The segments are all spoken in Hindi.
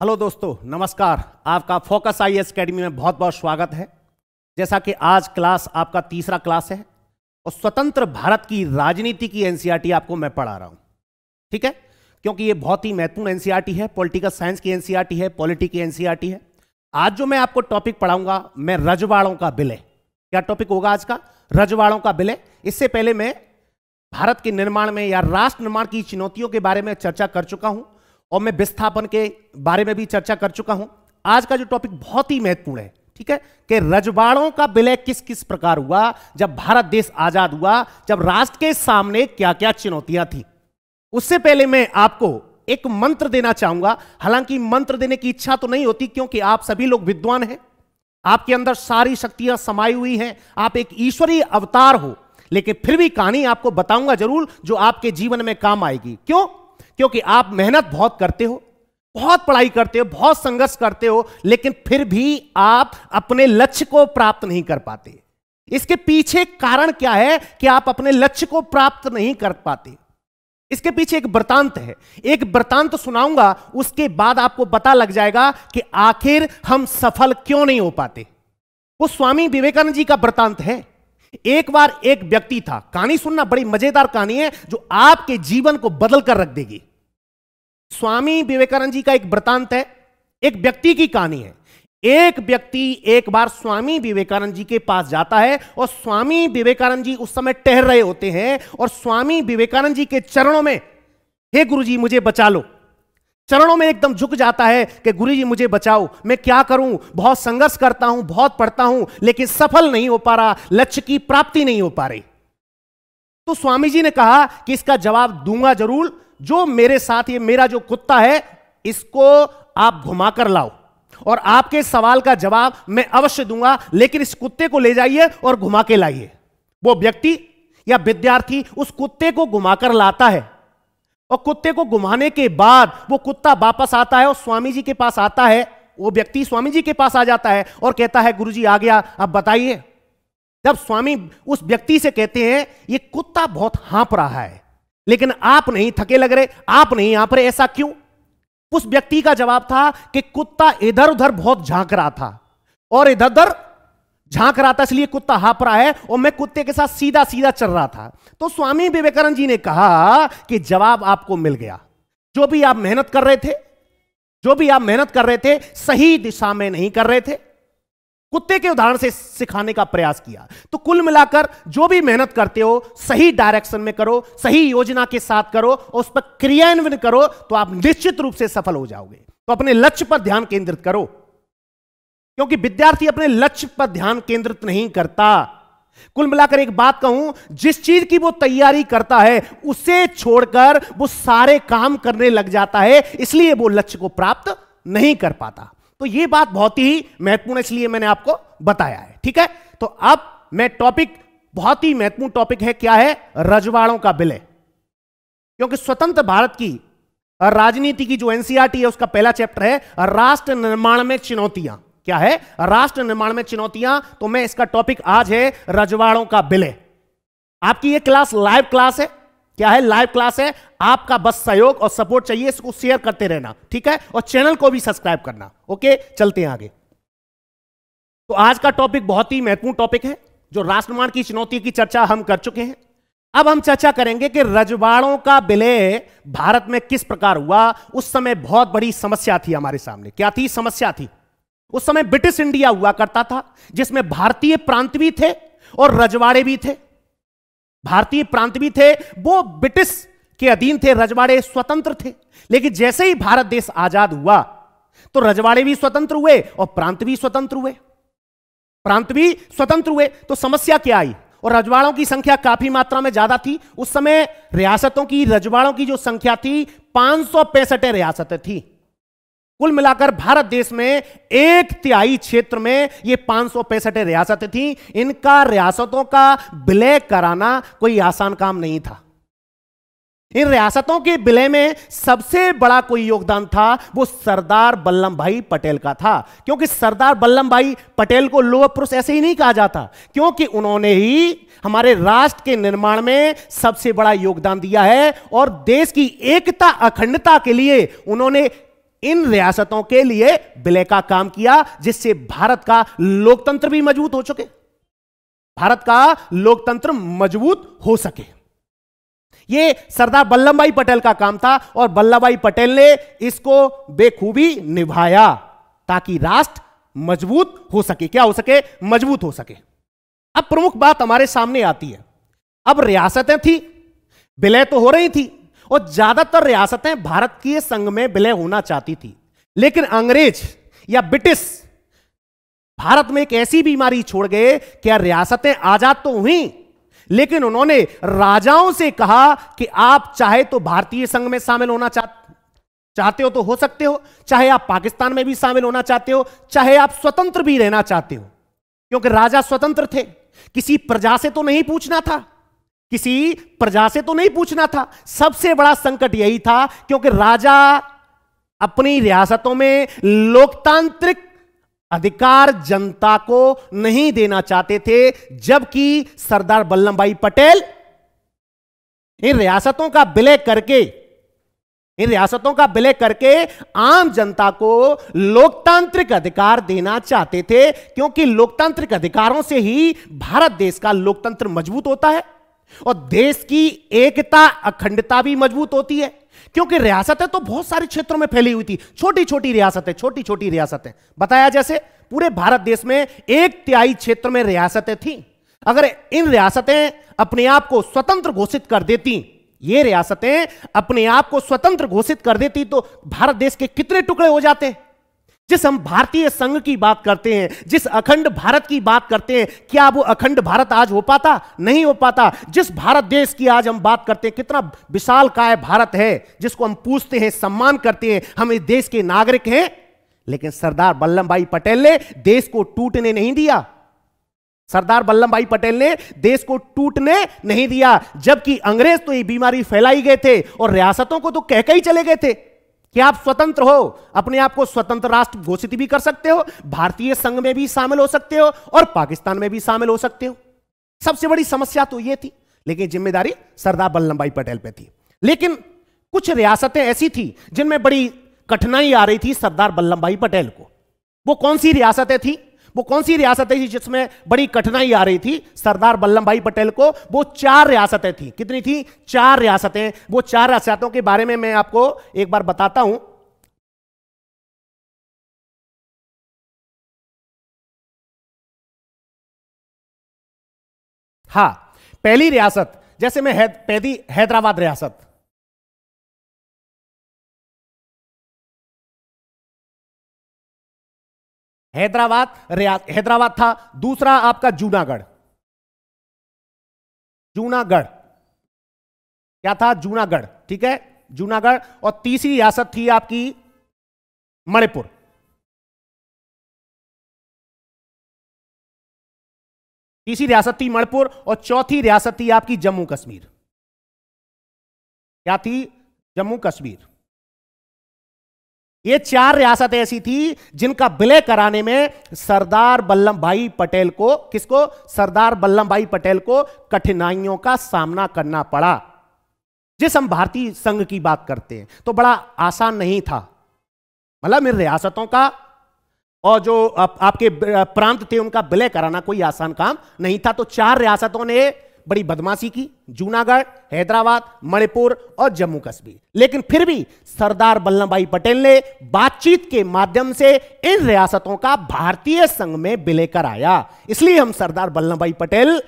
हेलो दोस्तों, नमस्कार। आपका फोकस आईएएस एकेडमी में बहुत बहुत स्वागत है। जैसा कि आज क्लास आपका तीसरा क्लास है और स्वतंत्र भारत की राजनीति की एनसीईआरटी आपको मैं पढ़ा रहा हूं, ठीक है, क्योंकि ये बहुत ही महत्वपूर्ण एनसीईआरटी है। पॉलिटिकल साइंस की एनसीईआरटी है, पॉलिटी की एनसीईआरटी है। आज जो मैं आपको टॉपिक पढ़ाऊंगा, मैं रजवाड़ों का विलय। क्या टॉपिक होगा आज का? रजवाड़ों का विलय। इससे पहले मैं भारत के निर्माण में या राष्ट्र निर्माण की चुनौतियों के बारे में चर्चा कर चुका हूं और मैं विस्थापन के बारे में भी चर्चा कर चुका हूं। आज का जो टॉपिक बहुत ही महत्वपूर्ण है, ठीक है, कि रजवाड़ों का विलय किस किस प्रकार हुआ, जब भारत देश आजाद हुआ, जब राष्ट्र के सामने क्या क्या चुनौतियां थी। उससे पहले मैं आपको एक मंत्र देना चाहूंगा। हालांकि मंत्र देने की इच्छा तो नहीं होती, क्योंकि आप सभी लोग विद्वान हैं, आपके अंदर सारी शक्तियां समाई हुई हैं, आप एक ईश्वरीय अवतार हो, लेकिन फिर भी कहानी आपको बताऊंगा जरूर जो आपके जीवन में काम आएगी। क्यों? क्योंकि आप मेहनत बहुत करते हो, बहुत पढ़ाई करते हो, बहुत संघर्ष करते हो, लेकिन फिर भी आप अपने लक्ष्य को प्राप्त नहीं कर पाते। इसके पीछे कारण क्या है कि आप अपने लक्ष्य को प्राप्त नहीं कर पाते? इसके पीछे एक वृत्तांत है। एक वृत्तांत सुनाऊंगा, उसके बाद आपको पता लग जाएगा कि आखिर हम सफल क्यों नहीं हो पाते। वो स्वामी विवेकानंद जी का वृत्तांत है। एक बार एक व्यक्ति था, कहानी सुनना, बड़ी मजेदार कहानी है जो आपके जीवन को बदल कर रख देगी। स्वामी विवेकानंद जी का एक वृत्तांत है, एक व्यक्ति की कहानी है। एक व्यक्ति एक बार स्वामी विवेकानंद जी के पास जाता है और स्वामी विवेकानंद जी उस समय टहल रहे होते हैं और स्वामी विवेकानंद जी के चरणों में, हे गुरुजी मुझे बचा लो, चरणों में एकदम झुक जाता है कि गुरुजी मुझे बचाओ, मैं क्या करूं, बहुत संघर्ष करता हूं, बहुत पढ़ता हूं, लेकिन सफल नहीं हो पा रहा, लक्ष्य की प्राप्ति नहीं हो पा रही। तो स्वामी जी ने कहा कि इसका जवाब दूंगा जरूर। जो मेरे साथ, ये मेरा जो कुत्ता है, इसको आप घुमा कर लाओ और आपके सवाल का जवाब मैं अवश्य दूंगा, लेकिन इस कुत्ते को ले जाइए और घुमा के लाइए। वो व्यक्ति या विद्यार्थी उस कुत्ते को घुमाकर लाता है और कुत्ते को घुमाने के बाद वो कुत्ता वापस आता है और स्वामी जी के पास आता है। वो व्यक्ति स्वामी जी के पास आ जाता है और कहता है गुरुजी आ गया, अब बताइए। जब स्वामी उस व्यक्ति से कहते हैं ये कुत्ता बहुत हाँफ रहा है, लेकिन आप नहीं थके लग रहे, आप नहीं हाँफ रहे, ऐसा क्यों? उस व्यक्ति का जवाब था कि कुत्ता इधर उधर बहुत झांक रहा था और इधर उधर झांक रहा था, इसलिए कुत्ता हाँफ रहा है और मैं कुत्ते के साथ सीधा सीधा चल रहा था। तो स्वामी विवेकानंद जी ने कहा कि जवाब आपको मिल गया। जो भी आप मेहनत कर रहे थे, जो भी आप मेहनत कर रहे थे, सही दिशा में नहीं कर रहे थे। कुत्ते के उदाहरण से सिखाने का प्रयास किया। तो कुल मिलाकर जो भी मेहनत करते हो, सही डायरेक्शन में करो, सही योजना के साथ करो और उस पर क्रियान्वयन करो, तो आप निश्चित रूप से सफल हो जाओगे। तो अपने लक्ष्य पर ध्यान केंद्रित करो, क्योंकि विद्यार्थी अपने लक्ष्य पर ध्यान केंद्रित नहीं करता। कुल मिलाकर एक बात कहूं, जिस चीज की वो तैयारी करता है उसे छोड़कर वो सारे काम करने लग जाता है, इसलिए वो लक्ष्य को प्राप्त नहीं कर पाता। तो ये बात बहुत ही महत्वपूर्ण है, इसलिए मैंने आपको बताया है, ठीक है। तो अब मैं टॉपिक, बहुत ही महत्वपूर्ण टॉपिक है, क्या है? रजवाड़ों का विलय। क्योंकि स्वतंत्र भारत की राजनीति की जो एनसीईआरटी है, उसका पहला चैप्टर है राष्ट्र निर्माण में चुनौतियां। क्या है? राष्ट्र निर्माण में चुनौतियां। तो मैं, इसका टॉपिक आज है रजवाड़ों का विलय। आपकी ये क्लास लाइव क्लास है। क्या है? लाइव क्लास है। आपका बस सहयोग और सपोर्ट चाहिए, इसको शेयर करते रहना, ठीक है, और चैनल को भी सब्सक्राइब करना। ओके, चलते हैं आगे। तो आज का टॉपिक बहुत ही महत्वपूर्ण टॉपिक है, जो राष्ट्र निर्माण की चुनौती की चर्चा हम कर चुके हैं। अब हम चर्चा करेंगे कि रजवाड़ों का विलय भारत में किस प्रकार हुआ। उस समय बहुत बड़ी समस्या थी हमारे सामने। क्या थी? समस्या थी। उस समय ब्रिटिश इंडिया हुआ करता था, जिसमें भारतीय प्रांत भी थे और रजवाड़े भी थे। भारतीय प्रांत भी थे, वो ब्रिटिश के अधीन थे, रजवाड़े स्वतंत्र थे। लेकिन जैसे ही भारत देश आजाद हुआ तो रजवाड़े भी स्वतंत्र हुए और प्रांत भी स्वतंत्र हुए। प्रांत भी स्वतंत्र हुए तो समस्या क्या आई? और रजवाड़ों की संख्या काफी मात्रा में ज्यादा थी। उस समय रियासतों की, रजवाड़ों की जो संख्या थी, 565 रियासतें थी। कुल मिलाकर भारत देश में 1/3 क्षेत्र में ये 565 रियासतें थी। इनका रियासतों का विलय कराना कोई आसान काम नहीं था। इन रियासतों के विलय में सबसे बड़ा कोई योगदान था, वो सरदार वल्लभ भाई पटेल का था। क्योंकि सरदार वल्लभ भाई पटेल को लोह पुरुष ऐसे ही नहीं कहा जाता, क्योंकि उन्होंने ही हमारे राष्ट्र के निर्माण में सबसे बड़ा योगदान दिया है और देश की एकता, अखंडता के लिए उन्होंने इन रियासतों के लिए विलय का काम किया, जिससे भारत का लोकतंत्र भी मजबूत हो सके, भारत का लोकतंत्र मजबूत हो सके। यह सरदार वल्लभ भाई पटेल का काम था और वल्लभ भाई पटेल ने इसको बेखूबी निभाया ताकि राष्ट्र मजबूत हो सके। क्या हो सके? मजबूत हो सके। अब प्रमुख बात हमारे सामने आती है, अब रियासतें थी, विलय तो हो रही थी और ज्यादातर रियासतें भारतीय संघ में विलय होना चाहती थी, लेकिन अंग्रेज या ब्रिटिश भारत में एक ऐसी बीमारी छोड़ गए कि रियासतें आजाद तो हुई, लेकिन उन्होंने राजाओं से कहा कि आप चाहे तो भारतीय संघ में शामिल होना चाहते हो तो हो सकते हो, चाहे आप पाकिस्तान में भी शामिल होना चाहते हो, चाहे आप स्वतंत्र भी रहना चाहते हो, क्योंकि राजा स्वतंत्र थे, किसी प्रजा से तो नहीं पूछना था, किसी प्रजा से तो नहीं पूछना था। सबसे बड़ा संकट यही था क्योंकि राजा अपनी रियासतों में लोकतांत्रिक अधिकार जनता को नहीं देना चाहते थे, जबकि सरदार वल्लभ भाई पटेल इन रियासतों का विलय करके आम जनता को लोकतांत्रिक अधिकार देना चाहते थे, क्योंकि लोकतांत्रिक अधिकारों से ही भारत देश का लोकतंत्र मजबूत होता है और देश की एकता अखंडता भी मजबूत होती है। क्योंकि रियासतें तो बहुत सारे क्षेत्रों में फैली हुई थी, छोटी छोटी रियासतें बताया, जैसे पूरे भारत देश में 1/3 क्षेत्र में रियासतें थी। अगर इन रियासतें अपने आप को स्वतंत्र घोषित कर देती, ये रियासतें अपने आप को स्वतंत्र घोषित कर देती तो भारत देश के कितने टुकड़े हो जाते। जिस हम भारतीय संघ की बात करते हैं, जिस अखंड भारत की बात करते हैं, क्या वो अखंड भारत आज हो पाता? नहीं हो पाता। जिस भारत देश की आज हम बात करते हैं, कितना विशालकाय भारत है, जिसको हम पूछते हैं, सम्मान करते हैं, हम इस देश के नागरिक हैं, लेकिन सरदार वल्लभ भाई पटेल ने देश को टूटने नहीं दिया। सरदार वल्लभ भाई पटेल ने देश को टूटने नहीं दिया, जबकि अंग्रेज तो ये बीमारी फैलाई गए थे और रियासतों को तो कह के ही चले गए थे कि आप स्वतंत्र हो, अपने आप को स्वतंत्र राष्ट्र घोषित भी कर सकते हो, भारतीय संघ में भी शामिल हो सकते हो और पाकिस्तान में भी शामिल हो सकते हो। सबसे बड़ी समस्या तो यह थी, लेकिन जिम्मेदारी सरदार वल्लभ भाई पटेल पे थी। लेकिन कुछ रियासतें ऐसी थी जिनमें बड़ी कठिनाई आ रही थी सरदार वल्लभ भाई पटेल को। वो कौन सी रियासतें थी जिसमें बड़ी कठिनाई आ रही थी सरदार वल्लभ भाई पटेल को? वो 4 रियासतें थी। कितनी थी? 4 रियासतें। वो 4 रियासतों के बारे में मैं आपको एक बार बताता हूं। हां, पहली रियासत जैसे मैं पहली हैदराबाद रियासत, हैदराबाद था। दूसरा आपका जूनागढ़ क्या था? जूनागढ़, ठीक है, जूनागढ़। और तीसरी रियासत थी आपकी मणिपुर। तीसरी रियासत थी मणिपुर और चौथी रियासत थी आपकी जम्मू कश्मीर। क्या थी? जम्मू कश्मीर। ये 4 रियासतें ऐसी थी जिनका विलय कराने में सरदार वल्लभ भाई पटेल को, किसको? सरदार वल्लभ भाई पटेल को कठिनाइयों का सामना करना पड़ा। जिस हम भारतीय संघ की बात करते हैं तो बड़ा आसान नहीं था, मतलब इन रियासतों का और जो आपके प्रांत थे उनका विलय कराना कोई आसान काम नहीं था। तो 4 रियासतों ने बड़ी बदमाशी की, जूनागढ़, हैदराबाद, मणिपुर और जम्मू कश्मीर। लेकिन फिर भी सरदार वल्लभ भाई पटेल ने बातचीत के माध्यम से इन रियासतों का भारतीय संघ में विलय कराया। इसलिए हम सरदार वल्लभ भाई पटेल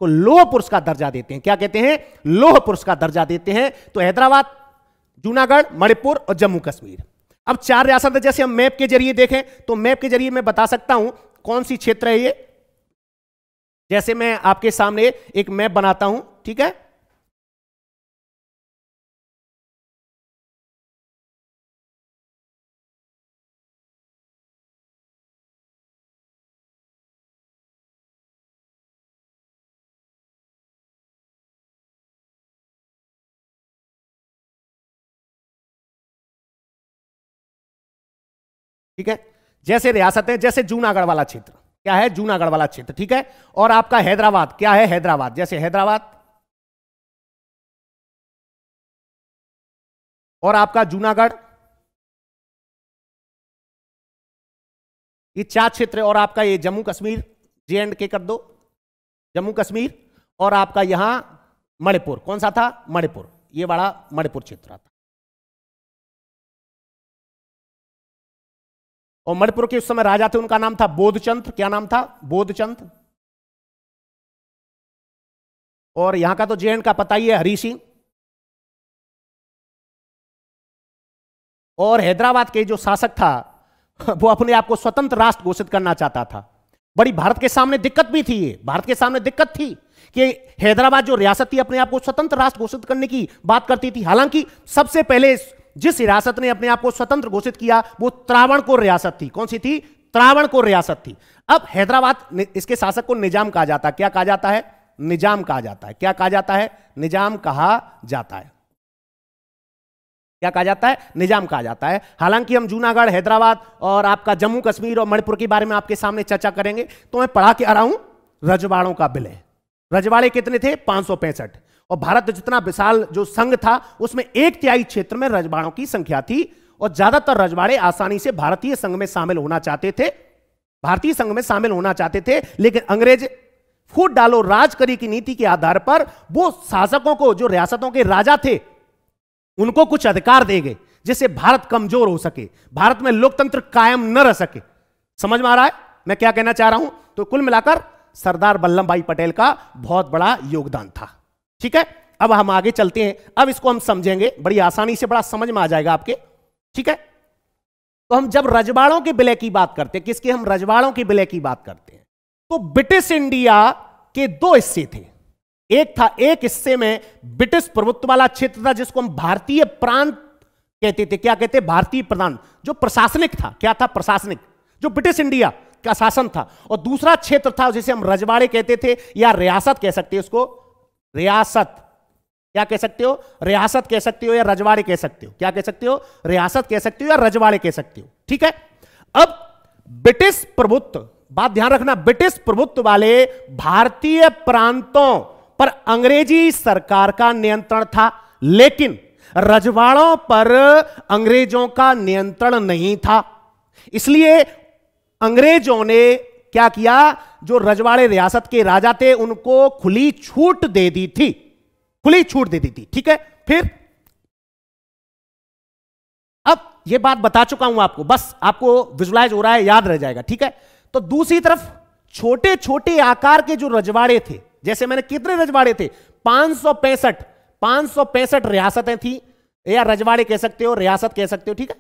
को लौह पुरुष का दर्जा देते हैं। क्या कहते हैं? लौह पुरुष का दर्जा देते हैं। तो हैदराबाद, जूनागढ़, मणिपुर और जम्मू कश्मीर। अब 4 रियासतें जैसे हम मैप के जरिए देखें तो मैप के जरिए मैं बता सकता हूं कौन सी क्षेत्र है ये। जैसे मैं आपके सामने एक मैप बनाता हूं, ठीक है, ठीक है। जैसे रियासतें, जैसे जूनागढ़ वाला क्षेत्र, क्या है? जूनागढ़ वाला क्षेत्र, ठीक है। और आपका हैदराबाद, क्या है? हैदराबाद। जैसे हैदराबाद और आपका जूनागढ़, ये 4 क्षेत्र और आपका ये जम्मू कश्मीर J&K कर दो, जम्मू कश्मीर, और आपका यहां मणिपुर, कौन सा था? मणिपुर, ये बड़ा मणिपुर क्षेत्र आता। और मणिपुर के उस समय राजा थे, उनका नाम था बोधचंद्र। क्या नाम था? बोधचंद्र। और यहां का तो J&K का पता ही है, हरि सिंह। और हैदराबाद के जो शासक था वो अपने आप को स्वतंत्र राष्ट्र घोषित करना चाहता था। बड़ी भारत के सामने दिक्कत भी थी, ये भारत के सामने दिक्कत थी कि हैदराबाद जो रियासत थी अपने आप को स्वतंत्र राष्ट्र घोषित करने की बात करती थी। हालांकि सबसे पहले जिस रियासत ने अपने आप को स्वतंत्र घोषित किया वो त्रावणकोर रियासत थी। कौन सी थी? त्रावणकोर रियासत थी। अब हैदराबाद, इसके शासक को निजाम कहा जाता है। क्या कहा जाता है? निजाम कहा जाता है। क्या कहा जाता है? निजाम कहा जाता है। क्या कहा जाता है? निजाम कहा जाता है। हालांकि हम जूनागढ़, हैदराबाद और आपका जम्मू कश्मीर और मणिपुर के बारे में आपके सामने चर्चा करेंगे। तो मैं पढ़ा के आ रहा हूं रजवाड़ों का विलय। रजवाड़े कितने थे? 565। और भारत जितना विशाल जो संघ था उसमें 1/3 क्षेत्र में रजवाड़ों की संख्या थी। और ज्यादातर रजवाड़े आसानी से भारतीय संघ में शामिल होना चाहते थे, भारतीय संघ में शामिल होना चाहते थे। लेकिन अंग्रेज फूट डालो राज करी की नीति के आधार पर वो शासकों को, जो रियासतों के राजा थे, उनको कुछ अधिकार देंगे जिससे भारत कमजोर हो सके, भारत में लोकतंत्र कायम न रह सके। समझ में आ रहा है मैं क्या कहना चाह रहा हूं? तो कुल मिलाकर सरदार वल्लभ भाई पटेल का बहुत बड़ा योगदान था। ठीक है, अब हम आगे चलते हैं। अब इसको हम समझेंगे बड़ी आसानी से, बड़ा समझ में आ जाएगा आपके। ठीक है, तो हम जब रजवाड़ों के विलय की बात करते हैं, किसके? हम रजवाड़ों के विलय की बात करते हैं, तो ब्रिटिश इंडिया के 2 हिस्से थे। एक हिस्से में ब्रिटिश प्रभुत्व वाला क्षेत्र था जिसको हम भारतीय प्रांत कहते थे। क्या कहते? भारतीय प्रांत, जो प्रशासनिक था। क्या था? प्रशासनिक, जो ब्रिटिश इंडिया का शासन था। और दूसरा क्षेत्र था जिसे हम रजवाड़े कहते थे, या रियासत कह सकते हो उसको, रियासत। क्या कह सकते हो? रियासत कह सकते हो या रजवाड़े कह सकते हो। क्या कह सकते हो? रियासत कह सकते हो या रजवाड़े कह सकते हो। ठीक है, अब ब्रिटिश प्रभुत्व, बात ध्यान रखना, ब्रिटिश प्रभुत्व वाले भारतीय प्रांतों पर अंग्रेजी सरकार का नियंत्रण था, लेकिन रजवाड़ों पर अंग्रेजों का नियंत्रण नहीं था। इसलिए अंग्रेजों ने क्या किया? जो रजवाड़े रियासत के राजा थे उनको खुली छूट दे दी थी, खुली छूट दे दी थी। ठीक है, फिर अब यह बात बता चुका हूं आपको, बस आपको विजुलाइज हो रहा है, याद रह जाएगा। ठीक है, तो दूसरी तरफ छोटे छोटे आकार के जो रजवाड़े थे, जैसे मैंने कितने रजवाड़े थे? 565 रियासतें थी, या रजवाड़े कह सकते हो, रियासत कह सकते हो। ठीक है,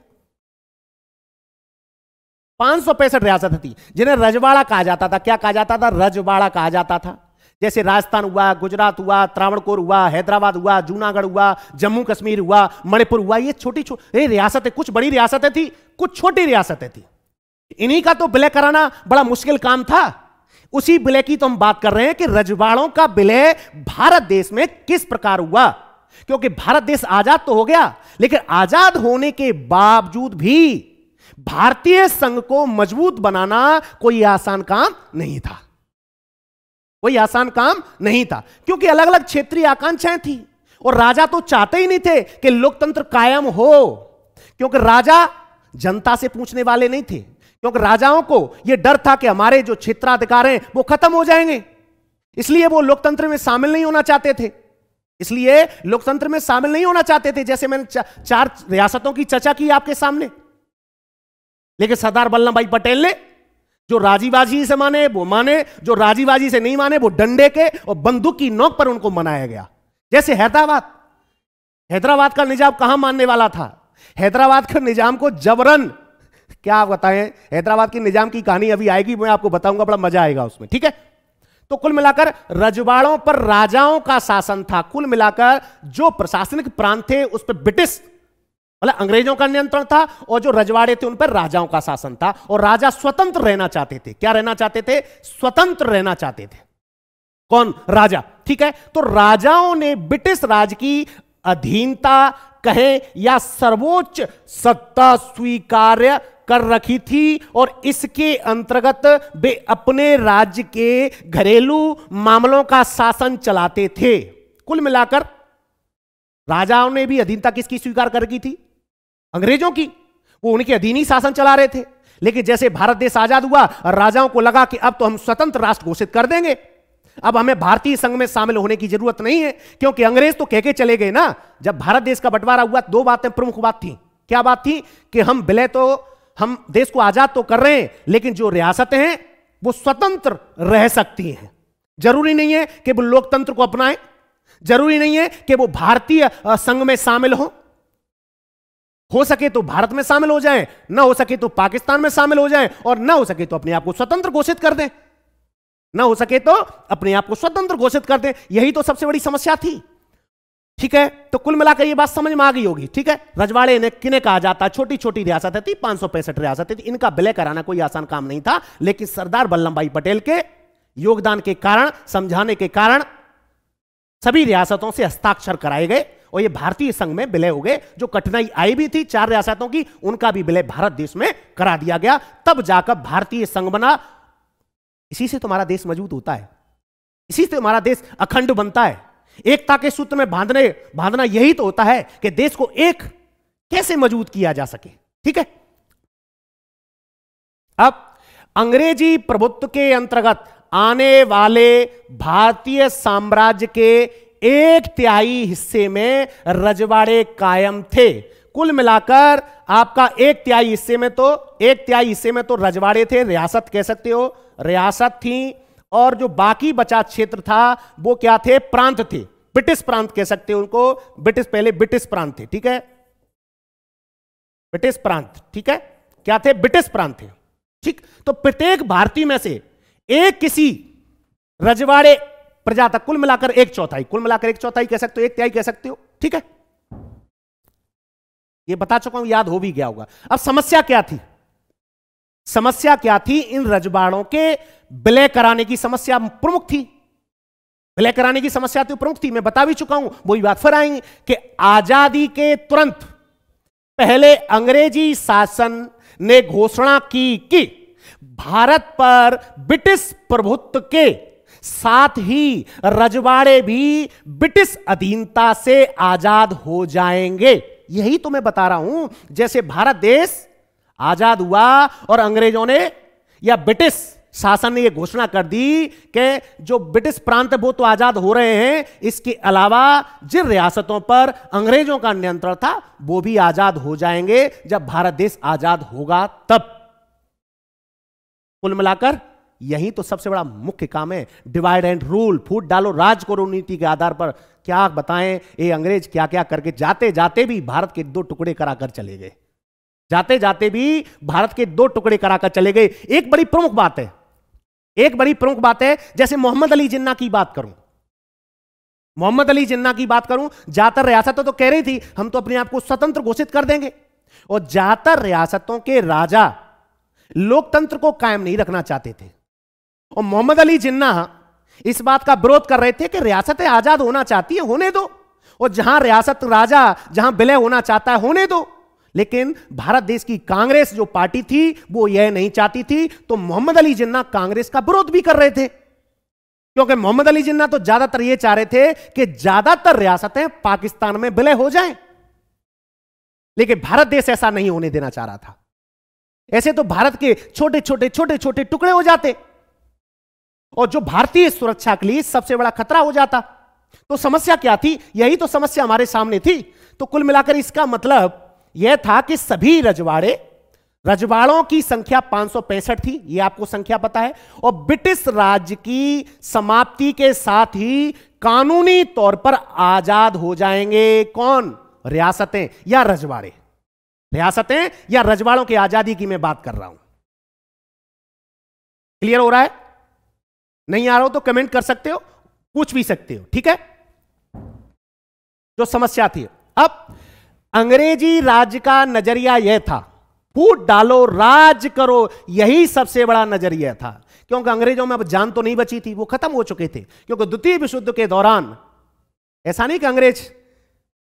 565 रियासतें थी जिन्हें रजवाड़ा कहा जाता था। क्या कहा जाता था? रजवाड़ा कहा जाता था। जैसे राजस्थान हुआ, गुजरात हुआ, त्रावणकोर हुआ, हैदराबाद हुआ, जूनागढ़ हुआ, जम्मू कश्मीर हुआ, मणिपुर हुआ। ये छोटी छोटी रियासतें, कुछ बड़ी रियासतें थी, कुछ छोटी रियासतें थी। इन्हीं का तो विलय कराना बड़ा मुश्किल काम था। उसी विलय की तो हम बात कर रहे हैं कि रजवाड़ों का विलय भारत देश में किस प्रकार हुआ। क्योंकि भारत देश आजाद तो हो गया, लेकिन आजाद होने के बावजूद भी भारतीय संघ को मजबूत बनाना कोई आसान काम नहीं था, कोई आसान काम नहीं था। क्योंकि अलग अलग क्षेत्रीय आकांक्षाएं थी और राजा तो चाहते ही नहीं थे कि लोकतंत्र कायम हो, क्योंकि राजा जनता से पूछने वाले नहीं थे। क्योंकि राजाओं को यह डर था कि हमारे जो क्षेत्राधिकार हैं वो खत्म हो जाएंगे, इसलिए वो लोकतंत्र में शामिल नहीं होना चाहते थे, इसलिए लोकतंत्र में शामिल नहीं होना चाहते थे। जैसे मैंने 4 रियासतों की चर्चा की आपके सामने, लेकिन सरदार वल्लभ भाई पटेल ने जो राजीबाजी से माने वो माने, जो राजीबाजी से नहीं माने वो डंडे के और बंदूक की नोक पर उनको मनाया गया। जैसे हैदराबाद का निजाम कहां मानने वाला था? हैदराबाद के निजाम को जबरन, क्या बताएं, हैदराबाद के निजाम की कहानी अभी आएगी, मैं आपको बताऊंगा, बड़ा मजा आएगा उसमें। ठीक है, तो कुल मिलाकर रजवाड़ों पर राजाओं का शासन था। कुल मिलाकर जो प्रशासनिक प्रांत थे उस पर ब्रिटिश मतलब अंग्रेजों का नियंत्रण था, और जो रजवाड़े थे उन पर राजाओं का शासन था। और राजा स्वतंत्र रहना चाहते थे। क्या रहना चाहते थे? स्वतंत्र रहना चाहते थे। कौन? राजा। ठीक है, तो राजाओं ने ब्रिटिश राज की अधीनता कहे या सर्वोच्च सत्ता स्वीकार्य कर रखी थी, और इसके अंतर्गत वे अपने राज्य के घरेलू मामलों का शासन चलाते थे। कुल मिलाकर राजाओं ने भी अधीनता किसकी स्वीकार कर रखी थी? अंग्रेजों की। वो उनके अधीन ही शासन चला रहे थे। लेकिन जैसे भारत देश आजाद हुआ, राजाओं को लगा कि अब तो हम स्वतंत्र राष्ट्र घोषित कर देंगे, अब हमें भारतीय संघ में शामिल होने की जरूरत नहीं है, क्योंकि अंग्रेज तो कह के चले गए ना। जब भारत देश का बंटवारा हुआ, दो बातें प्रमुख बात थी। क्या बात थी? कि हम विलय तो, हम देश को आजाद तो कर रहे हैं, लेकिन जो रियासतें हैं वो स्वतंत्र रह सकती हैं। जरूरी नहीं है कि वो लोकतंत्र को अपनाएं, जरूरी नहीं है कि वो भारतीय संघ में शामिल हो सके तो भारत में शामिल हो जाएं, ना हो सके तो पाकिस्तान में शामिल हो जाएं, और ना हो सके तो अपने आप को स्वतंत्र घोषित कर दें, ना हो सके तो अपने आप को स्वतंत्र घोषित कर दें। यही तो सबसे बड़ी समस्या थी। ठीक है, तो कुल मिलाकर ये बात समझ में आ गई होगी। ठीक है, रजवाड़े ने किन्हें कहा जाता? छोटी छोटी रियासतें थी, 565 रियासतें थी। इनका विलय कराना कोई आसान काम नहीं था, लेकिन सरदार वल्लभ भाई पटेल के योगदान के कारण, समझाने के कारण सभी रियासतों से हस्ताक्षर कराए गए और ये भारतीय संघ में विलय हो गए। जो कठिनाई आई भी थी 4 रियासतों की, उनका भी विलय भारत देश में करा दिया गया, तब जाकर भारतीय संघ बना। इसी से तुम्हारा देश मजबूत होता है, इसी से हमारा देश अखंड बनता है। एकता के सूत्र में बांधना यही तो होता है कि देश को एक कैसे मजबूत किया जा सके। ठीक है, अब अंग्रेजी प्रभुत्व के अंतर्गत आने वाले भारतीय साम्राज्य के 1/3 हिस्से में रजवाड़े कायम थे। कुल मिलाकर आपका 1/3 हिस्से में तो रजवाड़े थे, रियासत कह सकते हो, रियासत थी। और जो बाकी बचा क्षेत्र था वो क्या थे? प्रांत थे, ब्रिटिश प्रांत कह सकते हो उनको। पहले ब्रिटिश प्रांत थे। ठीक है, ब्रिटिश प्रांत, ठीक है, क्या थे? ब्रिटिश प्रांत थे। ठीक, तो प्रत्येक भारतीय में से एक किसी रजवाड़े प्रजा तक, कुल मिलाकर 1/4, कुल मिलाकर 1/4 कह सकते हो, 1/3 कह सकते हो। ठीक है, ये बता चुका हूं, याद हो भी गया होगा। अब समस्या क्या थी? समस्या क्या थी? इन रजवाड़ों के विलय कराने की समस्या प्रमुख थी। विलय कराने की समस्या तो प्रमुख थी, मैं बता भी चुका हूं, वही बात फिर आएंगे कि आजादी के तुरंत पहले अंग्रेजी शासन ने घोषणा की कि भारत पर ब्रिटिश प्रभुत्व के साथ ही रजवाड़े भी ब्रिटिश अधीनता से आजाद हो जाएंगे। यही तो मैं बता रहा हूं, जैसे भारत देश आजाद हुआ और अंग्रेजों ने या ब्रिटिश शासन ने यह घोषणा कर दी कि जो ब्रिटिश प्रांत है वो तो आजाद हो रहे हैं, इसके अलावा जिन रियासतों पर अंग्रेजों का नियंत्रण था वो भी आजाद हो जाएंगे जब भारत देश आजाद होगा तब। कुल मिलाकर यही तो सबसे बड़ा मुख्य काम है, डिवाइड एंड रूल, फूट डालो राज करो नीति के आधार पर। क्या बताएं ये अंग्रेज क्या क्या करके जाते जाते भी भारत के 2 टुकड़े कराकर चले गए, जाते जाते भी भारत के 2 टुकड़े कराकर चले गए। एक बड़ी प्रमुख बात है, जैसे मोहम्मद अली जिन्ना की बात करूं, ज्यादातर रियासतें तो कह रही थी हम तो अपने आप को स्वतंत्र घोषित कर देंगे, और ज्यादातर रियासतों के राजा लोकतंत्र को कायम नहीं रखना चाहते थे। और मोहम्मद अली जिन्ना इस बात का विरोध कर रहे थे कि रियासतें आजाद होना चाहती है, होने दो, और जहां रियासत राजा जहां विलय होना चाहता है होने दो। लेकिन भारत देश की कांग्रेस जो पार्टी थी वो यह नहीं चाहती थी, तो मोहम्मद अली जिन्ना कांग्रेस का विरोध भी कर रहे थे, क्योंकि मोहम्मद अली जिन्ना तो ज्यादातर यह चाह रहे थे कि ज्यादातर रियासतें पाकिस्तान में विलय हो जाएं, लेकिन भारत देश ऐसा नहीं होने देना चाह रहा था। ऐसे तो भारत के छोटे छोटे टुकड़े हो जाते और जो भारतीय सुरक्षा के लिए सबसे बड़ा खतरा हो जाता। तो समस्या क्या थी? यही तो समस्या हमारे सामने थी। तो कुल मिलाकर इसका मतलब यह था कि सभी रजवाड़ों की संख्या 565 थी, यह आपको संख्या पता है, और ब्रिटिश राज्य की समाप्ति के साथ ही कानूनी तौर पर आजाद हो जाएंगे। कौन? रियासतें या रजवाड़े? रियासतें या रजवाड़ों की आजादी की मैं बात कर रहा हूं। क्लियर हो रहा है? नहीं आ रहा हो तो कमेंट कर सकते हो, पूछ भी सकते हो। ठीक है, जो समस्या थी। अब अंग्रेजी राज्य का नजरिया यह था, फूट डालो राज करो, यही सबसे बड़ा नजरिया था, क्योंकि अंग्रेजों में अब जान तो नहीं बची थी, वो खत्म हो चुके थे। क्योंकि द्वितीय विश्व युद्ध के दौरान ऐसा नहीं कि अंग्रेज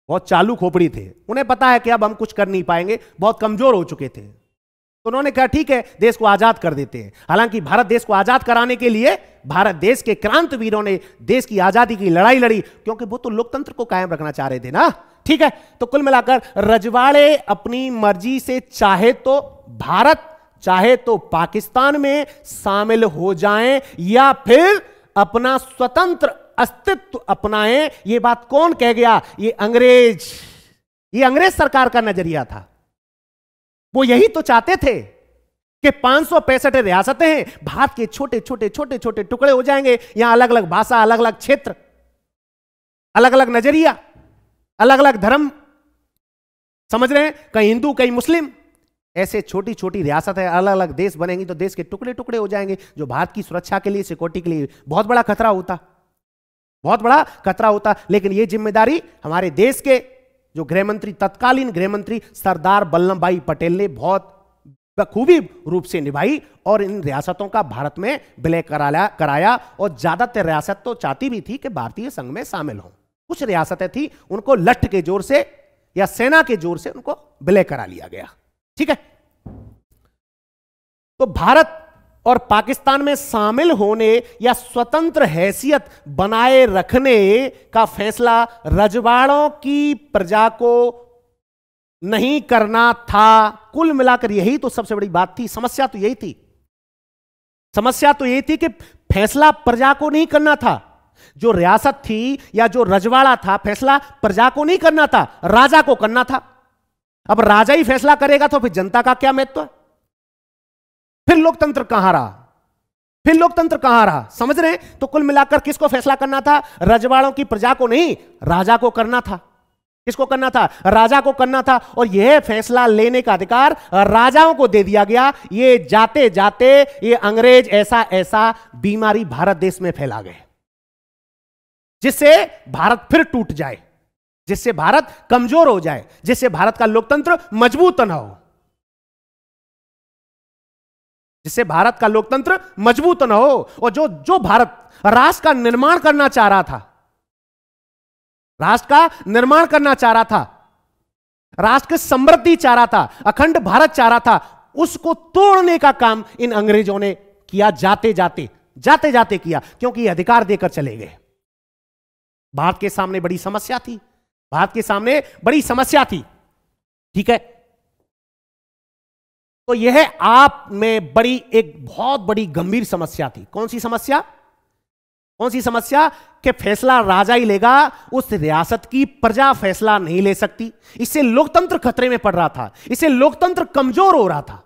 बहुत चालू खोपड़ी थे, उन्हें पता है कि अब हम कुछ कर नहीं पाएंगे, बहुत कमजोर हो चुके थे, तो उन्होंने कहा ठीक है देश को आजाद कर देते हैं। हालांकि भारत देश को आजाद कराने के लिए भारत देश के क्रांतिवीरों ने देश की आजादी की लड़ाई लड़ी, क्योंकि वो तो लोकतंत्र को कायम रखना चाह रहे थे ना। ठीक है, तो कुल मिलाकर रजवाड़े अपनी मर्जी से चाहे तो भारत चाहे तो पाकिस्तान में शामिल हो जाएं या फिर अपना स्वतंत्र अस्तित्व अपनाएं। यह बात कौन कह गया? ये अंग्रेज सरकार का नजरिया था। वो यही तो चाहते थे कि 565 रियासतें हैं, भारत के छोटे छोटे छोटे छोटे टुकड़े हो जाएंगे, यहां अलग अलग भाषा, अलग अलग क्षेत्र, अलग अलग नजरिया, अलग अलग धर्म, समझ रहे हैं, कहीं हिंदू कहीं मुस्लिम, ऐसे छोटी छोटी रियासतें, अलग अलग देश बनेंगी तो देश के टुकड़े टुकड़े हो जाएंगे, जो भारत की सुरक्षा के लिए, सिक्योरिटी के लिए बहुत बड़ा खतरा होता, बहुत बड़ा खतरा होता। लेकिन यह जिम्मेदारी हमारे देश के जो गृहमंत्री, तत्कालीन गृहमंत्री सरदार वल्लभ भाई पटेल ने बहुत बखूबी रूप से निभाई और इन रियासतों का भारत में विलय कराया। और ज्यादातर रियासत तो चाहती भी थी कि भारतीय संघ में शामिल हो, कुछ रियासतें थी उनको लठ के जोर से या सेना के जोर से उनको विलय करा लिया गया। ठीक है, तो भारत और पाकिस्तान में शामिल होने या स्वतंत्र हैसियत बनाए रखने का फैसला रजवाड़ों की प्रजा को नहीं करना था। कुल मिलाकर यही तो सबसे बड़ी बात थी, समस्या तो यही थी। समस्या तो यही थी कि फैसला प्रजा को नहीं करना था, जो रियासत थी या जो रजवाड़ा था, फैसला प्रजा को नहीं करना था, राजा को करना था। अब राजा ही फैसला करेगा तो फिर जनता का क्या महत्व है? फिर लोकतंत्र कहां रहा? फिर लोकतंत्र कहां रहा? समझ रहे हैं? तो कुल मिलाकर किसको फैसला करना था? रजवाड़ों की प्रजा को नहीं, राजा को करना था। किसको करना था? राजा को करना था। और यह फैसला लेने का अधिकार राजाओं को दे दिया गया। ये जाते जाते ये अंग्रेज ऐसा ऐसा बीमारी भारत देश में फैला गए, जिससे भारत फिर टूट जाए, जिससे भारत कमजोर हो जाए, जिससे भारत का लोकतंत्र मजबूत न हो, जिससे भारत का लोकतंत्र मजबूत न हो। और जो भारत राष्ट्र का निर्माण करना चाह रहा था, राष्ट्र का निर्माण करना चाह रहा था, राष्ट्र की समृद्धि चाह रहा था, अखंड भारत चाह रहा था, उसको तोड़ने का काम इन अंग्रेजों ने किया, जाते जाते किया, क्योंकि ये अधिकार देकर चले गए। भारत के सामने बड़ी समस्या थी, भारत के सामने बड़ी समस्या थी। ठीक है, तो यह आप में एक बहुत बड़ी गंभीर समस्या थी। कौन सी समस्या? कौन सी समस्या? कि फैसला राजा ही लेगा, उस रियासत की प्रजा फैसला नहीं ले सकती। इससे लोकतंत्र खतरे में पड़ रहा था, इससे लोकतंत्र कमजोर हो रहा था।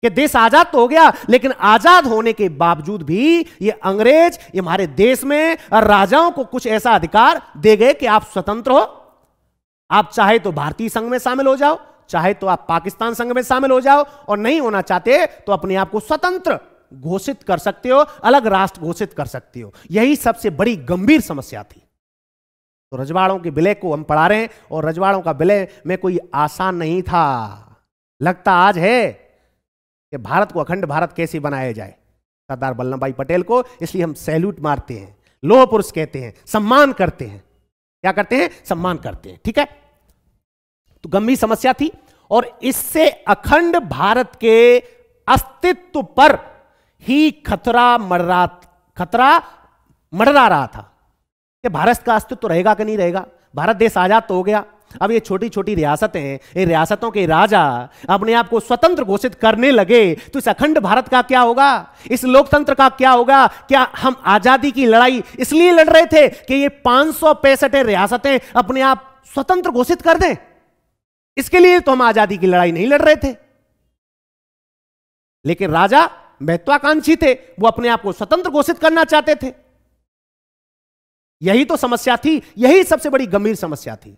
कि देश आजाद तो हो गया, लेकिन आजाद होने के बावजूद भी ये अंग्रेज ये हमारे देश में राजाओं को कुछ ऐसा अधिकार दे गए कि आप स्वतंत्र हो, आप चाहे तो भारतीय संघ में शामिल हो जाओ, चाहे तो आप पाकिस्तान संघ में शामिल हो जाओ, और नहीं होना चाहते तो अपने आप को स्वतंत्र घोषित कर सकते हो, अलग राष्ट्र घोषित कर सकते हो। यही सबसे बड़ी गंभीर समस्या थी। तो रजवाड़ों के विलय को हम पढ़ा रहे हैं, और रजवाड़ों का विलय में कोई आसान नहीं था। लगता आज है कि भारत को अखंड भारत कैसे बनाया जाए, सरदार वल्लभ भाई पटेल को इसलिए हम सैल्यूट मारते हैं, लौह पुरुष कहते हैं, सम्मान करते हैं। क्या करते हैं? सम्मान करते हैं। ठीक है, तो गंभीर समस्या थी, और इससे अखंड भारत के अस्तित्व पर ही खतरा मंडरा रहा था कि भारत का अस्तित्व रहेगा कि नहीं रहेगा। भारत देश आजाद तो हो गया, अब ये छोटी छोटी रियासतें हैं, ये रियासतों के राजा अपने आप को स्वतंत्र घोषित करने लगे, तो इस अखंड भारत का क्या होगा? इस लोकतंत्र का क्या होगा? क्या हम आजादी की लड़ाई इसलिए लड़ रहे थे कि ये 565 रियासतें अपने आप स्वतंत्र घोषित कर दें? इसके लिए तो हम आजादी की लड़ाई नहीं लड़ रहे थे। लेकिन राजा महत्वाकांक्षी थे, वो अपने आप को स्वतंत्र घोषित करना चाहते थे। यही तो समस्या थी, यही सबसे बड़ी गंभीर समस्या थी।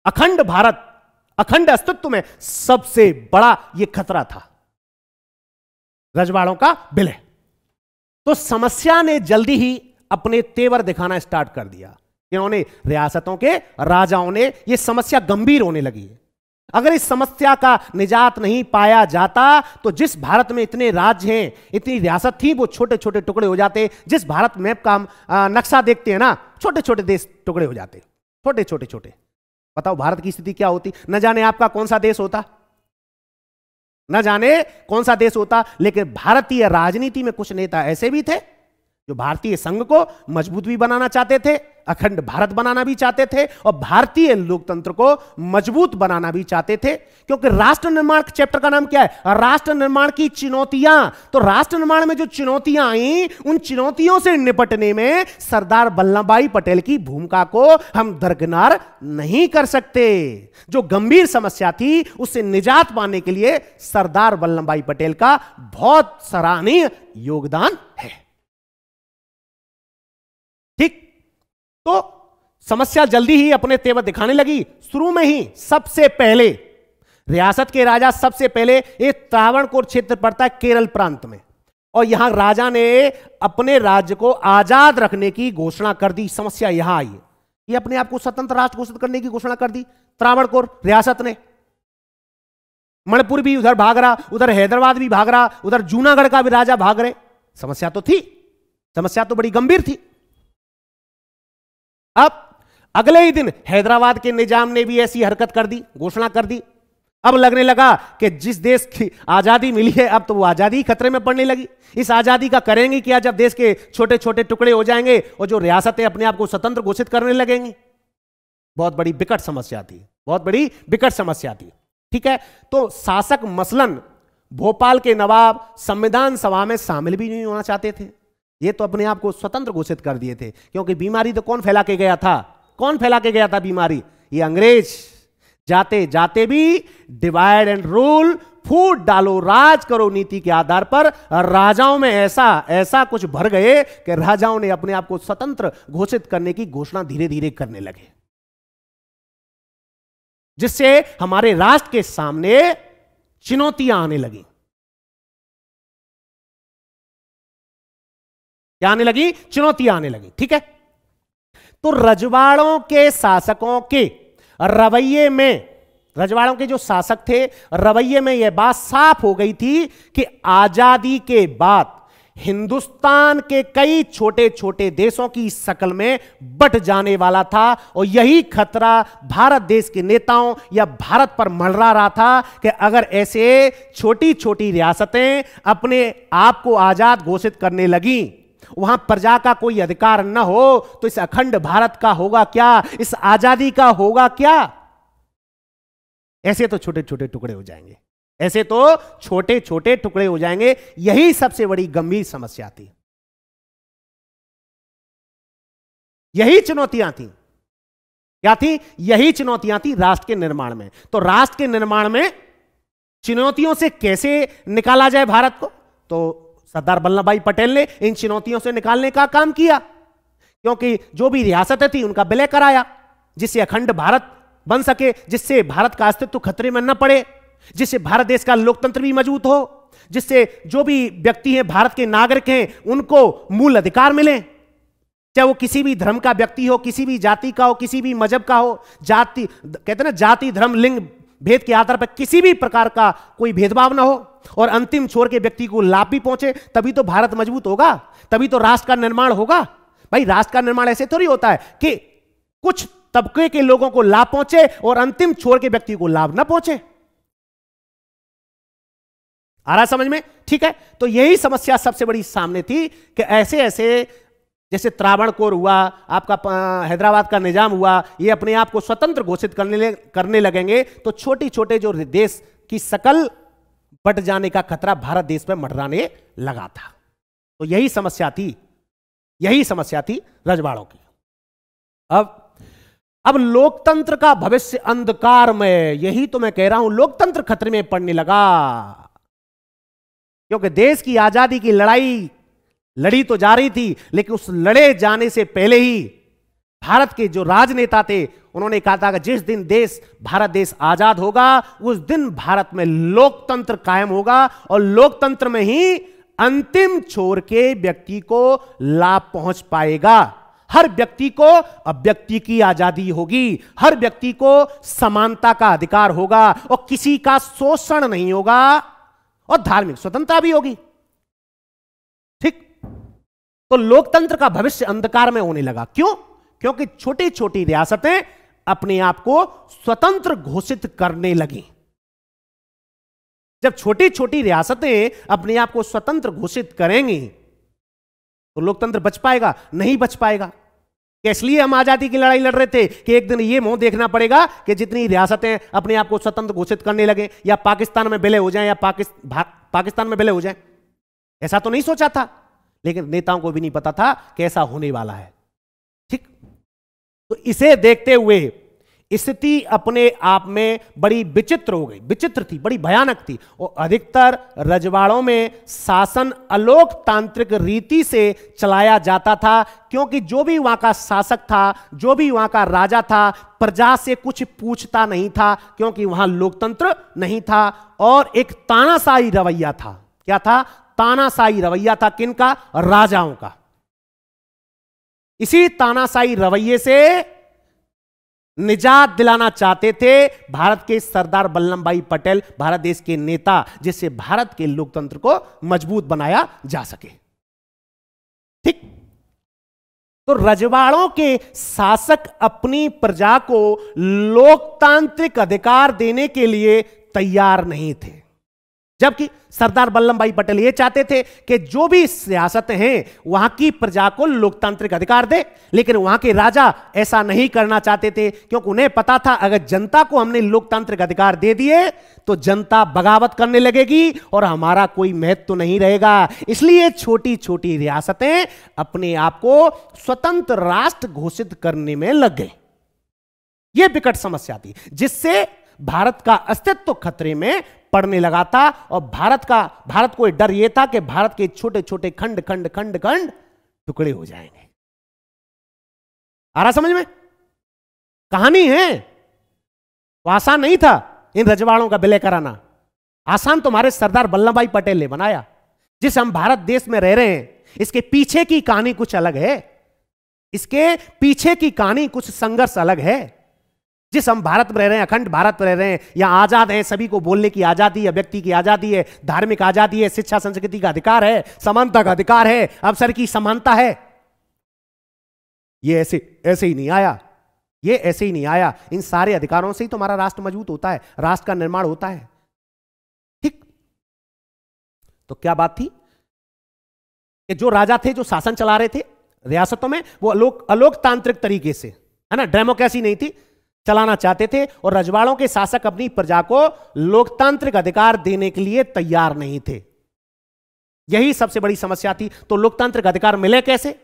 अखंड भारत, अखंड अस्तित्व में सबसे बड़ा यह खतरा था रजवाड़ों का विलय। तो समस्या ने जल्दी ही अपने तेवर दिखाना स्टार्ट कर दिया। इन्होंने, रियासतों के राजाओं ने, यह समस्या गंभीर होने लगी। अगर इस समस्या का निजात नहीं पाया जाता तो जिस भारत में इतने राज्य हैं, इतनी रियासत थी, वो छोटे छोटे टुकड़े हो जाते। जिस भारत मैप का नक्शा देखते हैं ना, छोटे छोटे देश टुकड़े हो जाते, छोटे छोटे छोटे। बताओ भारत की स्थिति क्या होती? न जाने आपका कौन सा देश होता, न जाने कौन सा देश होता। लेकिन भारतीय राजनीति में कुछ नेता ऐसे भी थे जो भारतीय संघ को मजबूत भी बनाना चाहते थे, अखंड भारत बनाना भी चाहते थे और भारतीय लोकतंत्र को मजबूत बनाना भी चाहते थे। क्योंकि राष्ट्र निर्माण चैप्टर का नाम क्या है? राष्ट्र निर्माण की चुनौतियां। तो राष्ट्र निर्माण में जो चुनौतियां आई, उन चुनौतियों से निपटने में सरदार वल्लभ भाई पटेल की भूमिका को हम दरकिनार नहीं कर सकते। जो गंभीर समस्या थी उससे निजात पाने के लिए सरदार वल्लभ भाई पटेल का बहुत सराहनीय योगदान है। ठीक, तो समस्या जल्दी ही अपने तेवर दिखाने लगी। शुरू में ही सबसे पहले रियासत के राजा सबसे पहले एक त्रावणकोर क्षेत्र पड़ता है केरल प्रांत में, और यहां राजा ने अपने राज्य को आजाद रखने की घोषणा कर दी। समस्या यहां आई, ये अपने आप को स्वतंत्र राष्ट्र घोषित करने की घोषणा कर दी त्रावणकोर रियासत ने। मणिपुर भी उधर भाग रहा, उधर हैदराबाद भी भाग रहा, उधर जूनागढ़ का भी राजा भाग रहे। समस्या तो थी, समस्या तो बड़ी गंभीर थी। अब अगले ही दिन हैदराबाद के निजाम ने भी ऐसी हरकत कर दी, घोषणा कर दी। अब लगने लगा कि जिस देश की आजादी मिली है अब तो वो आजादी खतरे में पड़ने लगी। इस आजादी का करेंगे क्या जब देश के छोटे छोटे टुकड़े हो जाएंगे और जो रियासतें अपने आप को स्वतंत्र घोषित करने लगेंगी। बहुत बड़ी विकट समस्या थी, बहुत बड़ी विकट समस्या थी। ठीक है, तो शासक मसलन भोपाल के नवाब संविधान सभा में शामिल भी नहीं होना चाहते थे। ये तो अपने आप को स्वतंत्र घोषित कर दिए थे, क्योंकि बीमारी तो कौन फैला के गया था? कौन फैला के गया था बीमारी? ये अंग्रेज। जाते जाते भी डिवाइड एंड रूल, फूट डालो राज करो नीति के आधार पर राजाओं में ऐसा कुछ भर गए कि राजाओं ने अपने आप को स्वतंत्र घोषित करने की घोषणा धीरे धीरे करने लगे, जिससे हमारे राष्ट्र के सामने चुनौतियां आने लगी। क्या आने लगी? चुनौतियां आने लगी। ठीक है, तो रजवाड़ों के शासकों के रवैये में, रजवाड़ों के जो शासक थे रवैये में यह बात साफ हो गई थी कि आजादी के बाद हिंदुस्तान के कई छोटे छोटे देशों की शक्ल में बट जाने वाला था। और यही खतरा भारत देश के नेताओं या भारत पर मंडरा रहा था कि अगर ऐसे छोटी छोटी रियासतें अपने आप को आजाद घोषित करने लगी, वहां प्रजा का कोई अधिकार न हो, तो इस अखंड भारत का होगा क्या? इस आजादी का होगा क्या? ऐसे तो छोटे छोटे टुकड़े हो जाएंगे, ऐसे तो छोटे छोटे टुकड़े हो जाएंगे। यही सबसे बड़ी गंभीर समस्या थी, यही चुनौतियां थी। क्या थी? यही चुनौतियां थी राष्ट्र के निर्माण में। तो राष्ट्र के निर्माण में चुनौतियों से कैसे निकाला जाए भारत को, तो सरदार वल्लभ भाई पटेल ने इन चुनौतियों से निकालने का काम किया। क्योंकि जो भी रियासतें थी उनका विलय कराया, जिससे अखंड भारत बन सके, जिससे भारत का अस्तित्व खतरे में न पड़े, जिससे भारत देश का लोकतंत्र भी मजबूत हो, जिससे जो भी व्यक्ति हैं भारत के नागरिक हैं उनको मूल अधिकार मिले, चाहे वो किसी भी धर्म का व्यक्ति हो, किसी भी जाति का हो, किसी भी मजहब का हो। जाति कहते हैं ना, जाति धर्म लिंग भेद के आधार पर किसी भी प्रकार का कोई भेदभाव ना हो और अंतिम छोर के व्यक्ति को लाभ भी पहुंचे, तभी तो भारत मजबूत होगा, तभी तो राष्ट्र का निर्माण होगा। भाई राष्ट्र का निर्माण ऐसे थोड़ी होता है कि कुछ तबके के लोगों को लाभ पहुंचे और अंतिम छोर के व्यक्ति को लाभ ना पहुंचे। आ रहा समझ में? ठीक है, तो यही समस्या सबसे बड़ी सामने थी कि ऐसे ऐसे जैसे त्रावणकोर हुआ, आपका हैदराबाद का निजाम हुआ, ये अपने आप को स्वतंत्र घोषित करने लगेंगे तो छोटे छोटे जो देश की शकल बट जाने का खतरा भारत देश में मंडराने लगा था। तो यही समस्या थी, यही समस्या थी रजवाड़ों की। अब लोकतंत्र का भविष्य अंधकार में, यही तो मैं कह रहा हूं, लोकतंत्र खतरे में पड़ने लगा। क्योंकि देश की आजादी की लड़ाई लड़ी तो जा रही थी, लेकिन उस लड़े जाने से पहले ही भारत के जो राजनेता थे उन्होंने कहा था कि जिस दिन भारत देश आजाद होगा उस दिन भारत में लोकतंत्र कायम होगा और लोकतंत्र में ही अंतिम छोर के व्यक्ति को लाभ पहुंच पाएगा। हर व्यक्ति को अभिव्यक्ति की आजादी होगी, हर व्यक्ति को समानता का अधिकार होगा और किसी का शोषण नहीं होगा और धार्मिक स्वतंत्रता भी होगी। ठीक, तो लोकतंत्र का भविष्य अंधकार में होने लगा। क्यों? क्योंकि छोटी छोटी रियासतें अपने आप को स्वतंत्र घोषित करने लगी। जब छोटी छोटी रियासतें अपने आप को स्वतंत्र घोषित करेंगी तो लोकतंत्र बच पाएगा? नहीं बच पाएगा। इसलिए हम आजादी की लड़ाई लड़ रहे थे कि एक दिन ये मोह देखना पड़ेगा कि जितनी रियासतें अपने आप को स्वतंत्र घोषित करने लगे या पाकिस्तान में विलय हो जाएं या पाकिस्तान में विलय हो जाएं। ऐसा तो नहीं सोचा था, लेकिन नेताओं को भी नहीं पता था कि ऐसा होने वाला है। ठीक, तो इसे देखते हुए स्थिति अपने आप में बड़ी विचित्र हो गई, विचित्र थी, बड़ी भयानक थी। और अधिकतर रजवाड़ों में शासन अलोकतांत्रिक रीति से चलाया जाता था, क्योंकि जो भी वहां का शासक था, जो भी वहां का राजा था, प्रजा से कुछ पूछता नहीं था, क्योंकि वहां लोकतंत्र नहीं था। और एक तानाशाही रवैया था। क्या था? तानाशाही रवैया था। किनका? राजाओं का। इसी तानाशाही रवैये से निजात दिलाना चाहते थे भारत के सरदार वल्लभ भाई पटेल, भारत देश के नेता, जिससे भारत के लोकतंत्र को मजबूत बनाया जा सके। ठीक, तो रजवाड़ों के शासक अपनी प्रजा को लोकतांत्रिक अधिकार देने के लिए तैयार नहीं थे, जबकि सरदार वल्लभ भाई पटेल ये चाहते थे कि जो भी सियासत हैं वहां की प्रजा को लोकतांत्रिक अधिकार दे। लेकिन वहां के राजा ऐसा नहीं करना चाहते थे, क्योंकि उन्हें पता था अगर जनता को हमने लोकतांत्रिक अधिकार दे दिए तो जनता बगावत करने लगेगी और हमारा कोई महत्व तो नहीं रहेगा। इसलिए छोटी छोटी रियासतें अपने आप को स्वतंत्र राष्ट्र घोषित करने में लग गए। यह विकट समस्या थी, जिससे भारत का अस्तित्व खतरे में पड़ने लगा था। और भारत को डर यह था कि भारत के छोटे छोटे खंड खंड खंड खंड टुकड़े हो जाएंगे। आ रहा समझ में? कहानी है, तो आसान नहीं था इन रजवाड़ों का विलय कराना। आसान तो हमारे सरदार वल्लभ भाई पटेल ने बनाया। जिस हम भारत देश में रह रहे हैं, इसके पीछे की कहानी कुछ अलग है। इसके पीछे की कहानी कुछ संघर्ष अलग है। जिस हम भारत में रह रहे हैं, अखंड भारत में रह रहे हैं, यहां आजाद है, सभी को बोलने की आजादी है, व्यक्ति की आजादी है, धार्मिक आजादी है, शिक्षा संस्कृति का अधिकार है, समानता का अधिकार है, अवसर की समानता है। ये ऐसे ही नहीं आया। ये ऐसे ही नहीं आया। इन सारे अधिकारों से ही तो हमारा राष्ट्र मजबूत होता है, राष्ट्र का निर्माण होता है। ठीक, तो क्या बात थी कि जो राजा थे, जो शासन चला रहे थे रियासतों में, वो अलोकतांत्रिक तरीके से, है ना, डेमोक्रेसी नहीं थी, चलाना चाहते थे। और रजवाड़ों के शासक अपनी प्रजा को लोकतांत्रिक अधिकार देने के लिए तैयार नहीं थे। यही सबसे बड़ी समस्या थी। तो लोकतांत्रिक अधिकार मिले कैसे?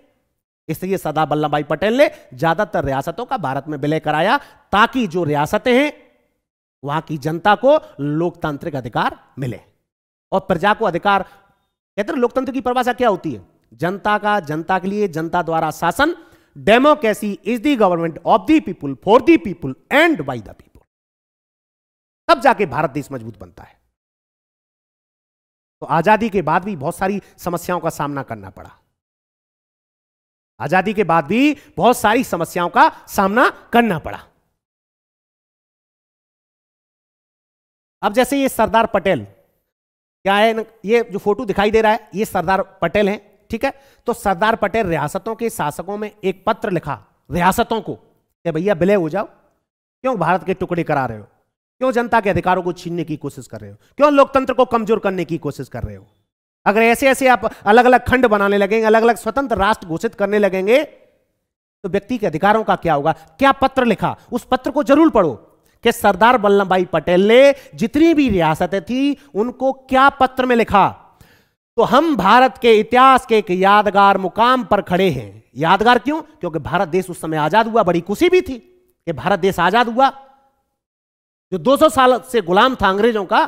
इसलिए सरदार वल्लभ भाई पटेल ने ज्यादातर रियासतों का भारत में विलय कराया, ताकि जो रियासतें हैं वहां की जनता को लोकतांत्रिक अधिकार मिले। और प्रजा को अधिकार, कहते हैं लोकतंत्र की परिभाषा क्या होती है? जनता का, जनता के लिए, जनता द्वारा शासन। Democracy is the government of the people, for the people and by the people. तब जाके भारत देश मजबूत बनता है। तो आजादी के बाद भी बहुत सारी समस्याओं का सामना करना पड़ा। आजादी के बाद भी बहुत सारी समस्याओं का सामना करना पड़ा। अब जैसे ये सरदार पटेल, क्या है, ये जो फोटो दिखाई दे रहा है, ये सरदार पटेल हैं। ठीक है, तो सरदार पटेल रियासतों के शासकों में एक पत्र लिखा रियासतों को कि भैया विलय हो जाओ। क्यों भारत के टुकड़े करा रहे हो? क्यों जनता के अधिकारों को छीनने की कोशिश कर रहे हो? क्यों लोकतंत्र को कमजोर करने की कोशिश कर रहे हो? अगर ऐसे ऐसे आप अलग अलग खंड बनाने लगेंगे, अलग अलग स्वतंत्र राष्ट्र घोषित करने लगेंगे, तो व्यक्ति के अधिकारों का क्या होगा? क्या पत्र लिखा, उस पत्र को जरूर पढ़ो कि सरदार वल्लभ भाई पटेल ने जितनी भी रियासतें थी उनको क्या पत्र में लिखा। तो हम भारत के इतिहास के एक यादगार मुकाम पर खड़े हैं। यादगार क्यों? क्योंकि भारत देश उस समय आजाद हुआ। बड़ी खुशी भी थी कि भारत देश आजाद हुआ। जो 200 साल से गुलाम था अंग्रेजों का,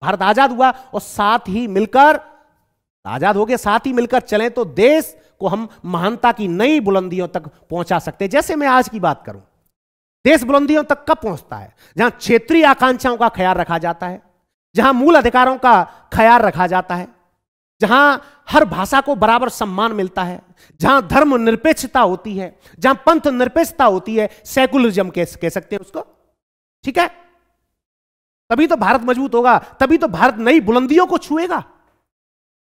भारत आजाद हुआ। और साथ ही मिलकर आजाद हो गए, साथ ही मिलकर चलें तो देश को हम महानता की नई बुलंदियों तक पहुंचा सकते हैं। जैसे मैं आज की बात करूं, देश बुलंदियों तक कब पहुंचता है? जहां क्षेत्रीय आकांक्षाओं का ख्याल रखा जाता है, जहां मूल अधिकारों का ख्याल रखा जाता है, जहां हर भाषा को बराबर सम्मान मिलता है, जहां धर्म निरपेक्षता होती है, जहां पंथ निरपेक्षता होती है, सेकुलरिज्म कह सकते हैं उसको। ठीक है, तभी तो भारत मजबूत होगा, तभी तो भारत नई बुलंदियों को छुएगा।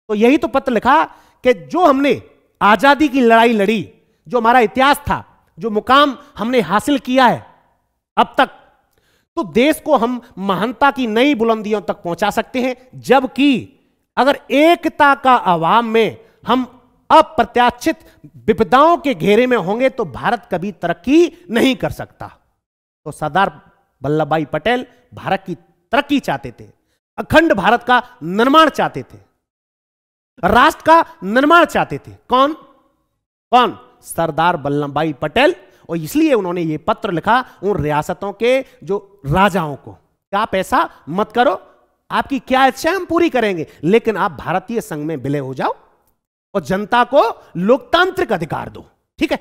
तो यही तो पत्र लिखा कि जो हमने आजादी की लड़ाई लड़ी, जो हमारा इतिहास था, जो मुकाम हमने हासिल किया है अब तक, तो देश को हम महानता की नई बुलंदियों तक पहुंचा सकते हैं। जबकि अगर एकता का अभाव में हम अप्रत्याशित विपदाओं के घेरे में होंगे तो भारत कभी तरक्की नहीं कर सकता। तो सरदार वल्लभ भाई पटेल भारत की तरक्की चाहते थे, अखंड भारत का निर्माण चाहते थे, राष्ट्र का निर्माण चाहते थे। कौन कौन? सरदार वल्लभ भाई पटेल। और इसलिए उन्होंने ये पत्र लिखा उन रियासतों के जो राजाओं को कि आप ऐसा मत करो, आपकी क्या इच्छा हम पूरी करेंगे, लेकिन आप भारतीय संघ में विलय हो जाओ और जनता को लोकतांत्रिक अधिकार दो। ठीक है।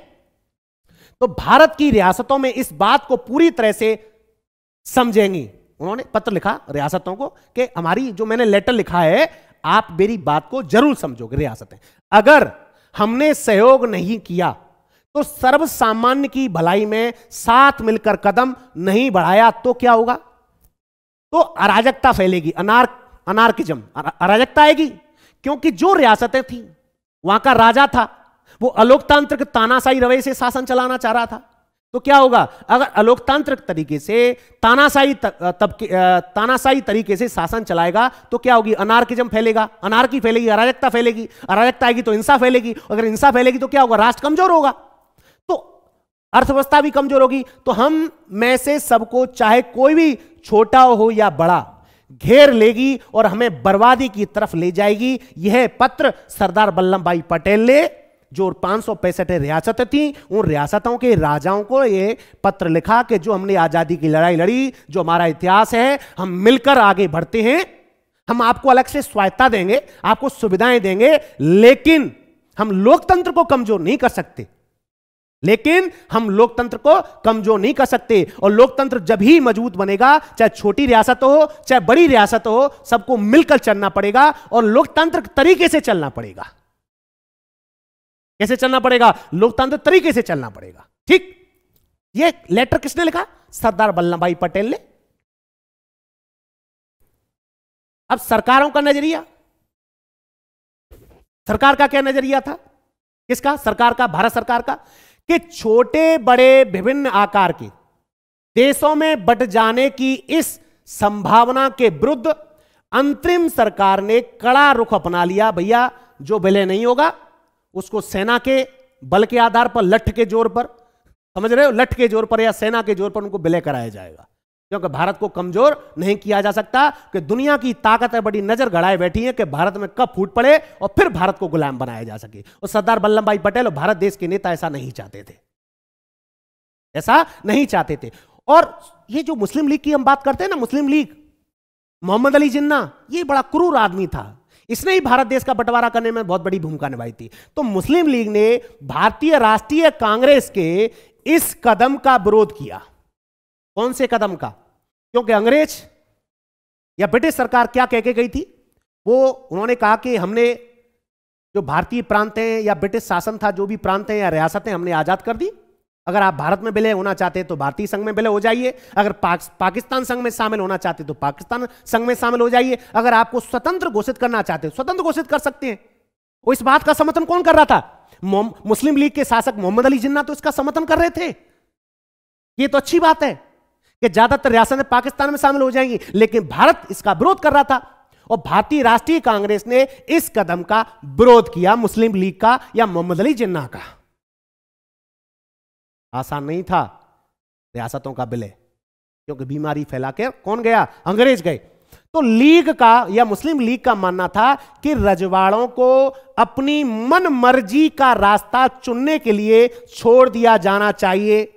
तो भारत की रियासतों में इस बात को पूरी तरह से समझेंगी। उन्होंने पत्र लिखा रियासतों को कि हमारी जो मैंने लेटर लिखा है आप मेरी बात को जरूर समझोगे। रियासतें, अगर हमने सहयोग नहीं किया तो सर्वसामान्य की भलाई में साथ मिलकर कदम नहीं बढ़ाया तो क्या होगा? तो अराजकता फैलेगी, अनार्किज्म, अराजकता आएगी। क्योंकि जो रियासतें थी वहां का राजा था वो अलोकतांत्रिक तानाशाही रवैये से शासन चलाना चाह रहा था। तो क्या होगा? अगर अलोकतांत्रिक तरीके से तानाशाही तरीके से शासन चलाएगा तो क्या होगी? अनार्किज्म फैलेगा, अनार्की फैलेगी, अराजकता फैलेगी, अराजकता आएगी तो हिंसा फैलेगी, अगर हिंसा फैलेगी तो क्या होगा? राष्ट्र कमजोर होगा, तो अर्थव्यवस्था भी कमजोर होगी। तो हम में से सबको, चाहे कोई भी छोटा हो या बड़ा, घेर लेगी और हमें बर्बादी की तरफ ले जाएगी। यह पत्र सरदार वल्लभ भाई पटेल ने, जो 565 रियासतें थी, उन रियासतों के राजाओं को यह पत्र लिखा कि जो हमने आजादी की लड़ाई लड़ी, जो हमारा इतिहास है, हम मिलकर आगे बढ़ते हैं, हम आपको अलग से स्वायत्ता देंगे, आपको सुविधाएं देंगे, लेकिन हम लोकतंत्र को कमजोर नहीं कर सकते। और लोकतंत्र जब ही मजबूत बनेगा, चाहे छोटी रियासत हो चाहे बड़ी रियासत हो, सबको मिलकर चलना पड़ेगा और लोकतांत्रिक तरीके से चलना पड़ेगा। कैसे चलना पड़ेगा? लोकतांत्रिक तरीके से चलना पड़ेगा। ठीक। ये लेटर किसने लिखा? सरदार वल्लभ भाई पटेल ने। अब सरकारों का नजरिया, सरकार का क्या नजरिया था? किसका? सरकार का, भारत सरकार का, कि छोटे बड़े विभिन्न आकार के देशों में बंट जाने की इस संभावना के विरुद्ध अंतरिम सरकार ने कड़ा रुख अपना लिया। भैया, जो विलय नहीं होगा उसको सेना के बल के आधार पर, लठ के जोर पर, समझ रहे हो, लठ के जोर पर या सेना के जोर पर उनको विलय कराया जाएगा। क्योंकि भारत को कमजोर नहीं किया जा सकता, कि दुनिया की ताकतें बड़ी नजर गड़ाए बैठी हैं कि भारत में कब फूट पड़े और फिर भारत को गुलाम बनाया जा सके। और सरदार वल्लभ भाई पटेल और भारत देश के नेता ऐसा नहीं चाहते थे, ऐसा नहीं चाहते थे। और ये जो मुस्लिम लीग की हम बात करते हैं ना, मुस्लिम लीग, मोहम्मद अली जिन्ना, ये बड़ा क्रूर आदमी था। इसने ही भारत देश का बंटवारा करने में बहुत बड़ी भूमिका निभाई थी। तो मुस्लिम लीग ने भारतीय राष्ट्रीय कांग्रेस के इस कदम का विरोध किया। कौन से कदम का? क्योंकि अंग्रेज या ब्रिटिश सरकार क्या कह के गई थी? वो उन्होंने कहा कि हमने जो भारतीय प्रांत हैं या ब्रिटिश शासन था, जो भी प्रांत हैं या रियासतें, हमने आजाद कर दी। अगर आप भारत में विलय होना चाहते हैं तो भारतीय संघ में विलय हो जाइए, अगर पाकिस्तान संघ में शामिल होना चाहते हैं तो पाकिस्तान संघ में शामिल हो जाइए, अगर आपको स्वतंत्र घोषित करना चाहते हैं स्वतंत्र घोषित कर सकते हैं। और इस बात का समर्थन कौन कर रहा था? मुस्लिम लीग के शासक मोहम्मद अली जिन्ना तो इसका समर्थन कर रहे थे। ये तो अच्छी बात है कि ज्यादातर रियासतें पाकिस्तान में शामिल हो जाएंगी, लेकिन भारत इसका विरोध कर रहा था और भारतीय राष्ट्रीय कांग्रेस ने इस कदम का विरोध किया, मुस्लिम लीग का या मोहम्मद अली जिन्ना का। आसान नहीं था रियासतों का विलय, क्योंकि बीमारी फैला के कौन गया? अंग्रेज गए। तो लीग का या मुस्लिम लीग का मानना था कि रजवाड़ों को अपनी मन मर्जी का रास्ता चुनने के लिए छोड़ दिया जाना चाहिए।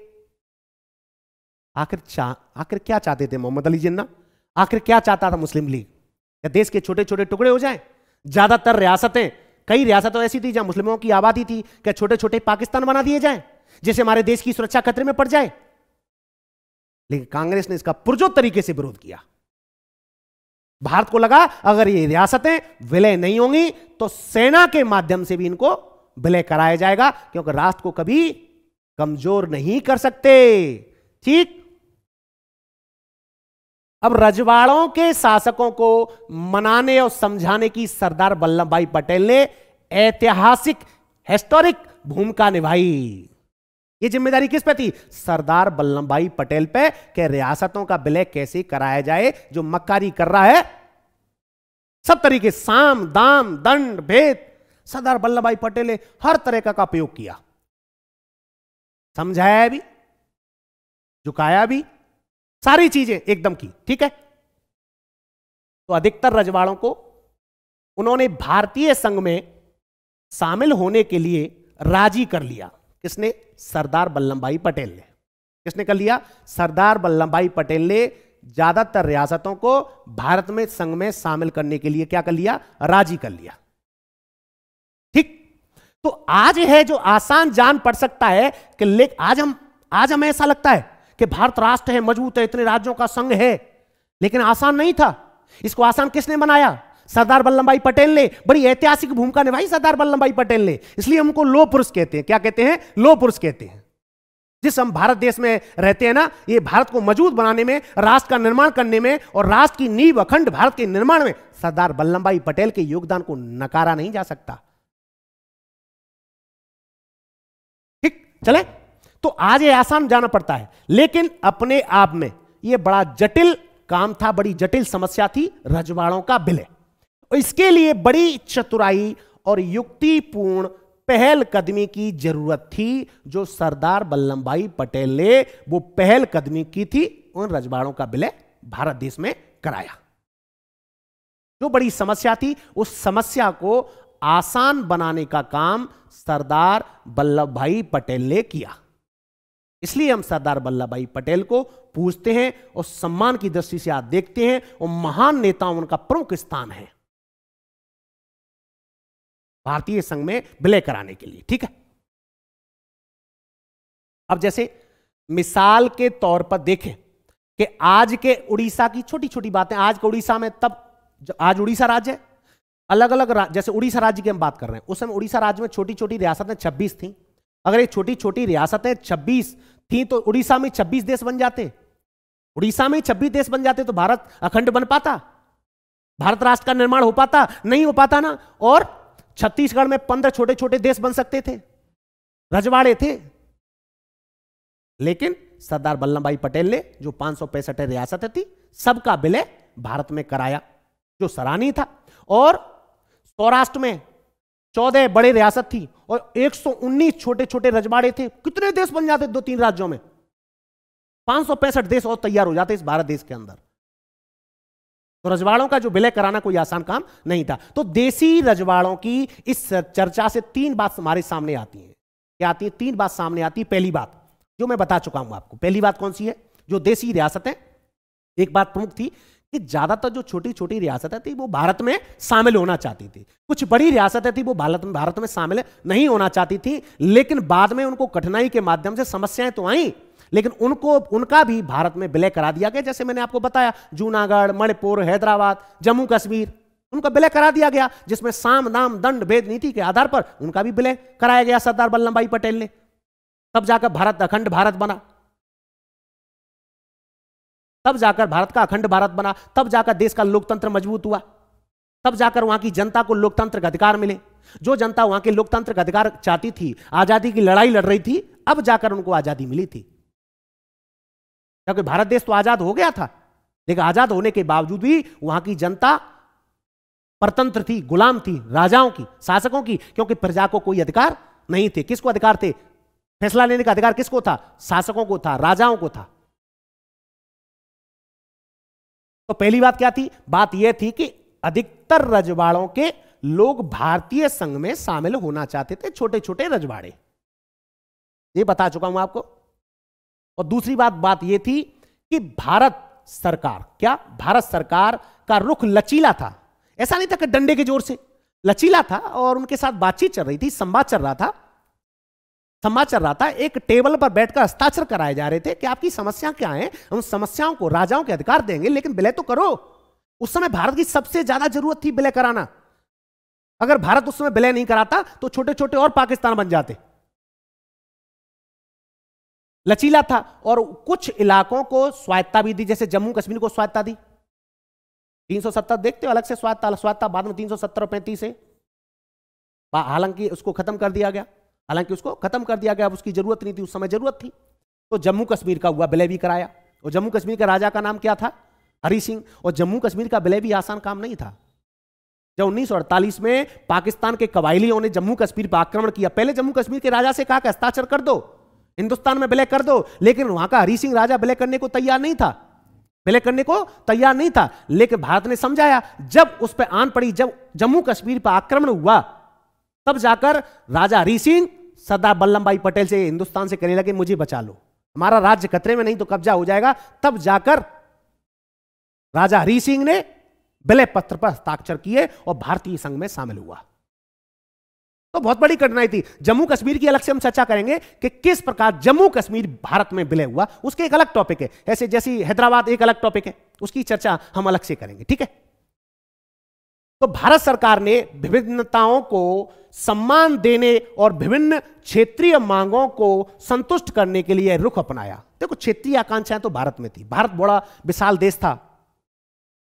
आखिर क्या चाहते थे मोहम्मद अली जिन्ना? आखिर क्या चाहता था मुस्लिम लीग? या देश के छोटे छोटे टुकड़े हो जाएं? ज्यादातर रियासतें, कई रियासतें ऐसी थी जहां मुस्लिमों की आबादी थी, क्या छोटे छोटे पाकिस्तान बना दिए जाएं जिससे हमारे देश की सुरक्षा खतरे में पड़ जाए? लेकिन कांग्रेस ने इसका पुरजोर तरीके से विरोध किया। भारत को लगा अगर ये रियासतें विलय नहीं होंगी तो सेना के माध्यम से भी इनको विलय कराया जाएगा, क्योंकि राष्ट्र को कभी कमजोर नहीं कर सकते। ठीक। अब रजवाड़ों के शासकों को मनाने और समझाने की सरदार वल्लभ भाई पटेल ने ऐतिहासिक हिस्टोरिक भूमिका निभाई। ये जिम्मेदारी किस पे थी? सरदार वल्लभ भाई पटेल पे, कि रियासतों का विलय कैसे कराया जाए। जो मक्कारी कर रहा है सब तरीके, साम दाम दंड भेद सरदार वल्लभ भाई पटेल ने हर तरह का उपयोग किया, समझाया भी, झुकाया भी, सारी चीजें एकदम की। ठीक है, तो अधिकतर रजवाड़ों को उन्होंने भारतीय संघ में शामिल होने के लिए राजी कर लिया। किसने? सरदार वल्लभ भाई पटेल ने। किसने कर लिया? सरदार वल्लभ भाई पटेल ने ज्यादातर रियासतों को भारत में संघ में शामिल करने के लिए क्या कर लिया? राजी कर लिया। ठीक, तो आज है जो आसान जान पड़ सकता है कि आज हमें ऐसा लगता है कि भारत राष्ट्र है, मजबूत है, इतने राज्यों का संघ है, लेकिन आसान नहीं था। इसको आसान किसने बनाया? सरदार वल्लभ भाई पटेल ने। बड़ी ऐतिहासिक भूमिका निभाई सरदार वल्लभ भाई पटेल ने, इसलिए हमको लौह पुरुष कहते हैं। क्या कहते हैं? लौह पुरुष कहते हैं। जिस हम भारत देश में रहते हैं ना, ये भारत को मजबूत बनाने में, राष्ट्र का निर्माण करने में और राष्ट्र की नींव अखंड भारत के निर्माण में सरदार वल्लभ भाई पटेल के योगदान को नकारा नहीं जा सकता। ठीक, चले, तो आज ये आसान जाना पड़ता है, लेकिन अपने आप में ये बड़ा जटिल काम था, बड़ी जटिल समस्या थी रजवाड़ों का विलय। इसके लिए बड़ी चतुराई और युक्तिपूर्ण पहल कदमी की जरूरत थी, जो सरदार वल्लभ भाई पटेल ने वो पहल कदमी की थी, उन रजवाड़ों का विलय भारत देश में कराया। जो बड़ी समस्या थी, उस समस्या को आसान बनाने का काम सरदार वल्लभ भाई पटेल ने किया। इसलिए हम सरदार वल्लभ भाई पटेल को पूछते हैं और सम्मान की दृष्टि से आप देखते हैं, और महान नेताओं उनका प्रमुख स्थान है भारतीय संघ में विलय कराने के लिए। ठीक है, अब जैसे मिसाल के तौर पर देखें कि आज के उड़ीसा की छोटी छोटी बातें, आज के उड़ीसा में, तब आज उड़ीसा राज्य है, अलग अलग जैसे उड़ीसा राज्य की हम बात कर रहे हैं, उस समय उड़ीसा राज्य में छोटी छोटी रियासतें 26 थी। अगर ये छोटी छोटी रियासतें 26 थी तो उड़ीसा में 26 देश बन जाते। उड़ीसा में 26 देश बन जाते तो भारत अखंड बन पाता, भारत राष्ट्र का निर्माण हो पाता? नहीं हो पाता ना। और छत्तीसगढ़ में 15 छोटे छोटे देश बन सकते थे, रजवाड़े थे। लेकिन सरदार वल्लभ भाई पटेल ने जो 565 रियासतें थी, सबका विलय भारत में कराया, जो सराहनीय था। और सौराष्ट्र में 14 बड़े रियासत थी और 119 छोटे छोटे रजवाड़े थे। कितने देश बन जाते 2-3 राज्यों में? 565 देश और तैयार हो जाते इस भारत देश के अंदर। तो रजवाड़ों का जो विलय कराना कोई आसान काम नहीं था। तो देसी रजवाड़ों की इस चर्चा से 3 बात हमारे सामने आती है। क्या आती है? 3 बात सामने आती है। पहली बात जो मैं बता चुका हूं आपको, पहली बात कौन सी है? जो देसी रियासतें, एक बात प्रमुख थी कि ज्यादातर जो छोटी छोटी रियासतें थी वो भारत में शामिल होना चाहती थी। कुछ बड़ी रियासतें थी वो भारत में शामिल नहीं होना चाहती थी, लेकिन बाद में उनको कठिनाई के माध्यम से समस्याएं तो आई, लेकिन उनका भी भारत में विलय करा दिया गया। जैसे मैंने आपको बताया, जूनागढ़, मणिपुर, हैदराबाद, जम्मू कश्मीर, उनका विलय करा दिया गया, जिसमें साम दाम दंड भेद नीति के आधार पर उनका भी विलय कराया गया सरदार वल्लभ भाई पटेल ने। तब जाकर भारत अखंड भारत बना, तब जाकर भारत का अखंड भारत बना, तब जाकर देश का लोकतंत्र मजबूत हुआ, तब जाकर वहां की जनता को लोकतंत्र का अधिकार मिले। जो जनता वहां के लोकतंत्र का अधिकार चाहती थी, आजादी की लड़ाई लड़ रही थी, अब जाकर उनको आजादी मिली थी। क्योंकि भारत देश तो आजाद हो गया था, लेकिन आजाद होने के बावजूद भी वहां की जनता परतंत्र थी, गुलाम थी, राजाओं की, शासकों की, क्योंकि प्रजा को कोई अधिकार नहीं थे। किसको अधिकार थे? फैसला लेने का अधिकार किसको था? शासकों को था, राजाओं को था। तो पहली बात क्या थी? बात यह थी कि अधिकतर रजवाड़ों के लोग भारतीय संघ में शामिल होना चाहते थे, छोटे छोटे रजवाड़े, ये बता चुका हूं आपको। और दूसरी बात यह थी कि भारत सरकार, क्या भारत सरकार का रुख लचीला था। ऐसा नहीं था कि डंडे के जोर से, लचीला था और उनके साथ बातचीत चल रही थी, संवाद चल रहा था। एक टेबल पर बैठकर हस्ताक्षर कराए जा रहे थे कि आपकी समस्या क्या है, हम समस्याओं को, राजाओं के अधिकार देंगे, लेकिन विलय तो करो। उस समय भारत की सबसे ज्यादा जरूरत थी विलय कराना। अगर भारत उस समय विलय नहीं कराता तो छोटे छोटे और पाकिस्तान बन जाते। लचीला था और कुछ इलाकों को स्वायत्ता भी दी, जैसे जम्मू कश्मीर को स्वायत्ता दी। 370 देखते हो, अलग से स्वायत्ता बाद में 370 और 35 से, हालांकि उसको खत्म कर दिया गया, अब उसकी जरूरत नहीं थी, उस समय जरूरत थी। तो जम्मू कश्मीर का हुआ, विलय भी कराया। और जम्मू कश्मीर का राजा का नाम क्या था? हरि सिंह। और जम्मू कश्मीर का विलय भी आसान काम नहीं था। जब 1948 में पाकिस्तान के कबायलियों ने जम्मू कश्मीर पर आक्रमण किया, पहले जम्मू कश्मीर के राजा से कहा कि हस्ताक्षर कर दो, हिंदुस्तान में विलय कर दो, लेकिन वहां का हरि सिंह राजा विलय करने को तैयार नहीं था, विलय करने को तैयार नहीं था। लेकिन भारत ने समझाया, जब उस पर आन पड़ी, जब जम्मू कश्मीर पर आक्रमण हुआ, तब जाकर राजा हरि सिंह सरदार वल्लभ भाई पटेल से, हिंदुस्तान से कहने लगे मुझे बचा लो, हमारा राज्य खतरे में नहीं तो कब्जा हो जाएगा। तब जाकर राजा हरि सिंह ने विलय पत्र पर हस्ताक्षर किए और भारतीय संघ में शामिल हुआ। तो बहुत बड़ी कठिनाई थी। जम्मू कश्मीर की अलग से हम चर्चा करेंगे कि किस प्रकार जम्मू कश्मीर भारत में विलय हुआ, उसके एक अलग टॉपिक है। ऐसे जैसी हैदराबाद एक अलग टॉपिक है, उसकी चर्चा हम अलग से करेंगे, ठीक है। तो भारत सरकार ने विभिन्नताओं को सम्मान देने और विभिन्न क्षेत्रीय मांगों को संतुष्ट करने के लिए रुख अपनाया। देखो, क्षेत्रीय आकांक्षाएं तो भारत में थी, भारत बड़ा विशाल देश था,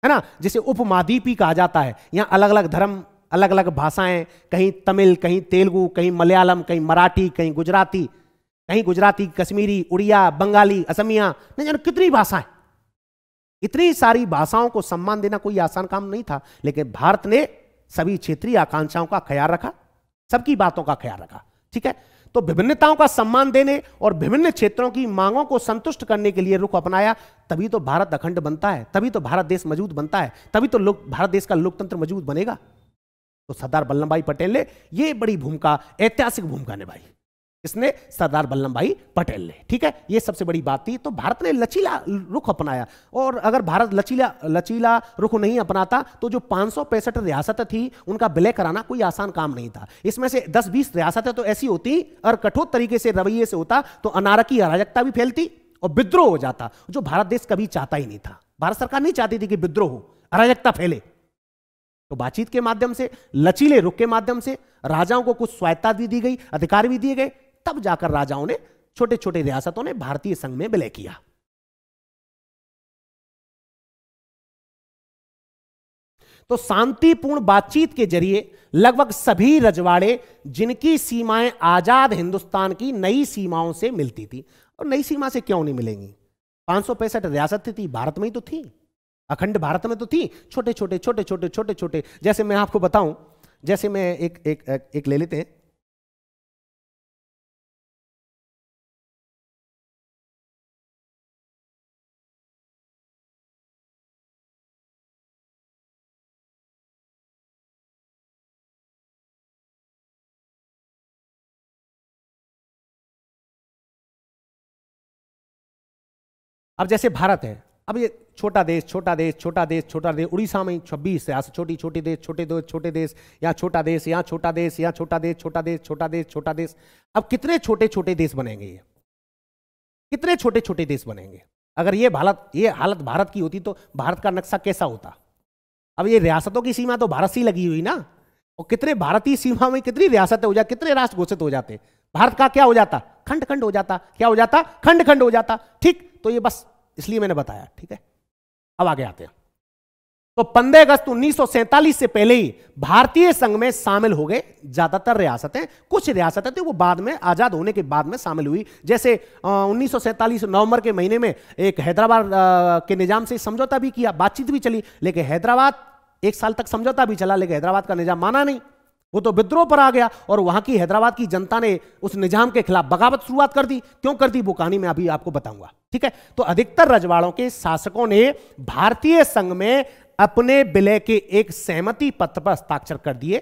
है ना, जिसे उपमहाद्वीपी कहा जाता है। यहां अलग अलग धर्म, अलग अलग भाषाएं, कहीं तमिल, कहीं तेलुगु, कहीं मलयालम, कहीं मराठी, कहीं गुजराती, कश्मीरी, उड़िया, बंगाली, असमिया, नहीं जानो कितनी भाषाएं। इतनी सारी भाषाओं को सम्मान देना कोई आसान काम नहीं था, लेकिन भारत ने सभी क्षेत्रीय आकांक्षाओं का ख्याल रखा, सबकी बातों का ख्याल रखा, ठीक है। तो विभिन्नताओं का सम्मान देने और विभिन्न क्षेत्रों की मांगों को संतुष्ट करने के लिए रुख अपनाया। तभी तो भारत अखंड बनता है, तभी तो भारत देश मजबूत बनता है, तभी तो भारत देश का लोकतंत्र मजबूत बनेगा। तो सरदार वल्लभ भाई पटेल ने यह बड़ी भूमिका, ऐतिहासिक भूमिका निभाई। इसने सरदार वल्लभ भाई पटेल ने, ठीक है, यह सबसे बड़ी बात थी। तो भारत ने लचीला रुख अपनाया, और अगर भारत लचीला रुख नहीं अपनाता तो जो 565 रियासतें थी उनका विलय कराना कोई आसान काम नहीं था। इसमें से 10-20 रियासतें तो ऐसी होती और कठोर तरीके से रवैये से होता तो अनारकी अराजकता भी फैलती और विद्रोह हो जाता, जो भारत देश कभी चाहता ही नहीं था। भारत सरकार नहीं चाहती थी कि विद्रोह हो, अराजकता फैले। तो बातचीत के माध्यम से, लचीले रुख के माध्यम से राजाओं को कुछ स्वायत्तता भी दी गई, अधिकार भी दिए गए। तब जाकर राजाओं ने, छोटे छोटे रियासतों ने भारतीय संघ में विलय किया। तो शांतिपूर्ण बातचीत के जरिए लगभग सभी रजवाड़े, जिनकी सीमाएं आजाद हिंदुस्तान की नई सीमाओं से मिलती थी, और नई सीमा से क्यों नहीं मिलेंगी, 565 रियासतें थी, भारत में ही तो थी, अखंड भारत में तो थी। छोटे छोटे, जैसे मैं आपको बताऊं, जैसे मैं एक ले लेते हैं, अब जैसे भारत है, अब ये छोटा देश, उड़ीसा में 26 रियासत, छोटे देश, यहाँ छोटा देश, यहाँ छोटा देश, यहाँ छोटा देश। अब कितने छोटे छोटे देश बनेंगे, ये कितने छोटे छोटे देश बनेंगे। अगर ये हालत भारत की होती तो भारत का नक्शा कैसा होता। अब ये रियासतों की सीमा तो भारत से ही लगी हुई ना, और कितने भारतीय सीमा में कितनी रियासतें हो जाती, कितने राष्ट्र घोषित हो जाते, भारत का क्या हो जाता, खंड हो जाता, क्या हो जाता, खंड हो जाता, ठीक। तो ये बस इसलिए मैंने बताया, ठीक है। अब आगे आते हैं। तो 15 अगस्त 1947 से पहले ही भारतीय संघ में शामिल हो गए ज्यादातर रियासतें। कुछ रियासतें थी वो बाद में, आजाद होने के बाद में शामिल हुई। जैसे 1947 नवंबर के महीने में एक हैदराबाद के निजाम से समझौता भी किया, बातचीत भी चली, लेकिन हैदराबाद 1 साल तक समझौता भी चला, लेकिन हैदराबाद का निजाम माना नहीं, वो तो विद्रोह पर आ गया, और वहां की हैदराबाद की जनता ने उस निजाम के खिलाफ बगावत शुरुआत कर दी। क्यों कर दी वो कहानी मैं अभी आपको बताऊंगा, ठीक है। तो अधिकतर रजवाड़ों के शासकों ने भारतीय संघ में अपने विलय के एक सहमति पत्र पर हस्ताक्षर कर दिए।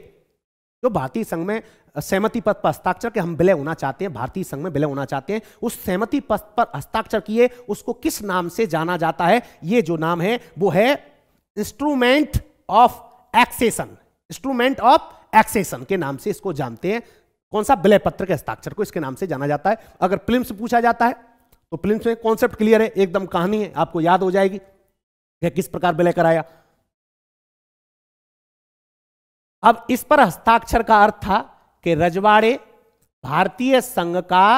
जो भारतीय संघ में सहमति पत्र पर हस्ताक्षर के हम विलय होना चाहते हैं, भारतीय संघ में विलय होना चाहते हैं, उस सहमति पत्र पर हस्ताक्षर किए, उसको किस नाम से जाना जाता है, ये जो नाम है वो है instrument of accession. Instrument of accession के नाम से इसको जानते हैं। कौन सा, विलय पत्र के हस्ताक्षर को इसके नाम से जाना जाता है। अगर प्रीलिम्स पूछा जाता है तो प्रीलिम्स में कॉन्सेप्ट क्लियर है, एकदम कहानी है, आपको याद हो जाएगी कि किस प्रकार विलय कराया। अब इस पर हस्ताक्षर का अर्थ था कि रजवाड़े भारतीय संघ का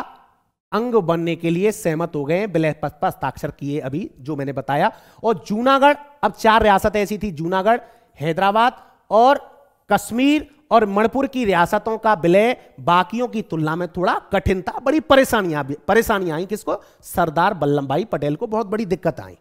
अंग बनने के लिए सहमत हो गए, विलय पत्र पर हस्ताक्षर किए, अभी जो मैंने बताया। और जूनागढ़, अब 4 रियासतें ऐसी थी, जूनागढ़, हैदराबाद और कश्मीर और मणिपुर की रियासतों का विलय बाकियों की तुलना में थोड़ा कठिन था। बड़ी परेशानियां आई, किसको, सरदार वल्लभ भाई पटेल को बहुत बड़ी दिक्कत आई।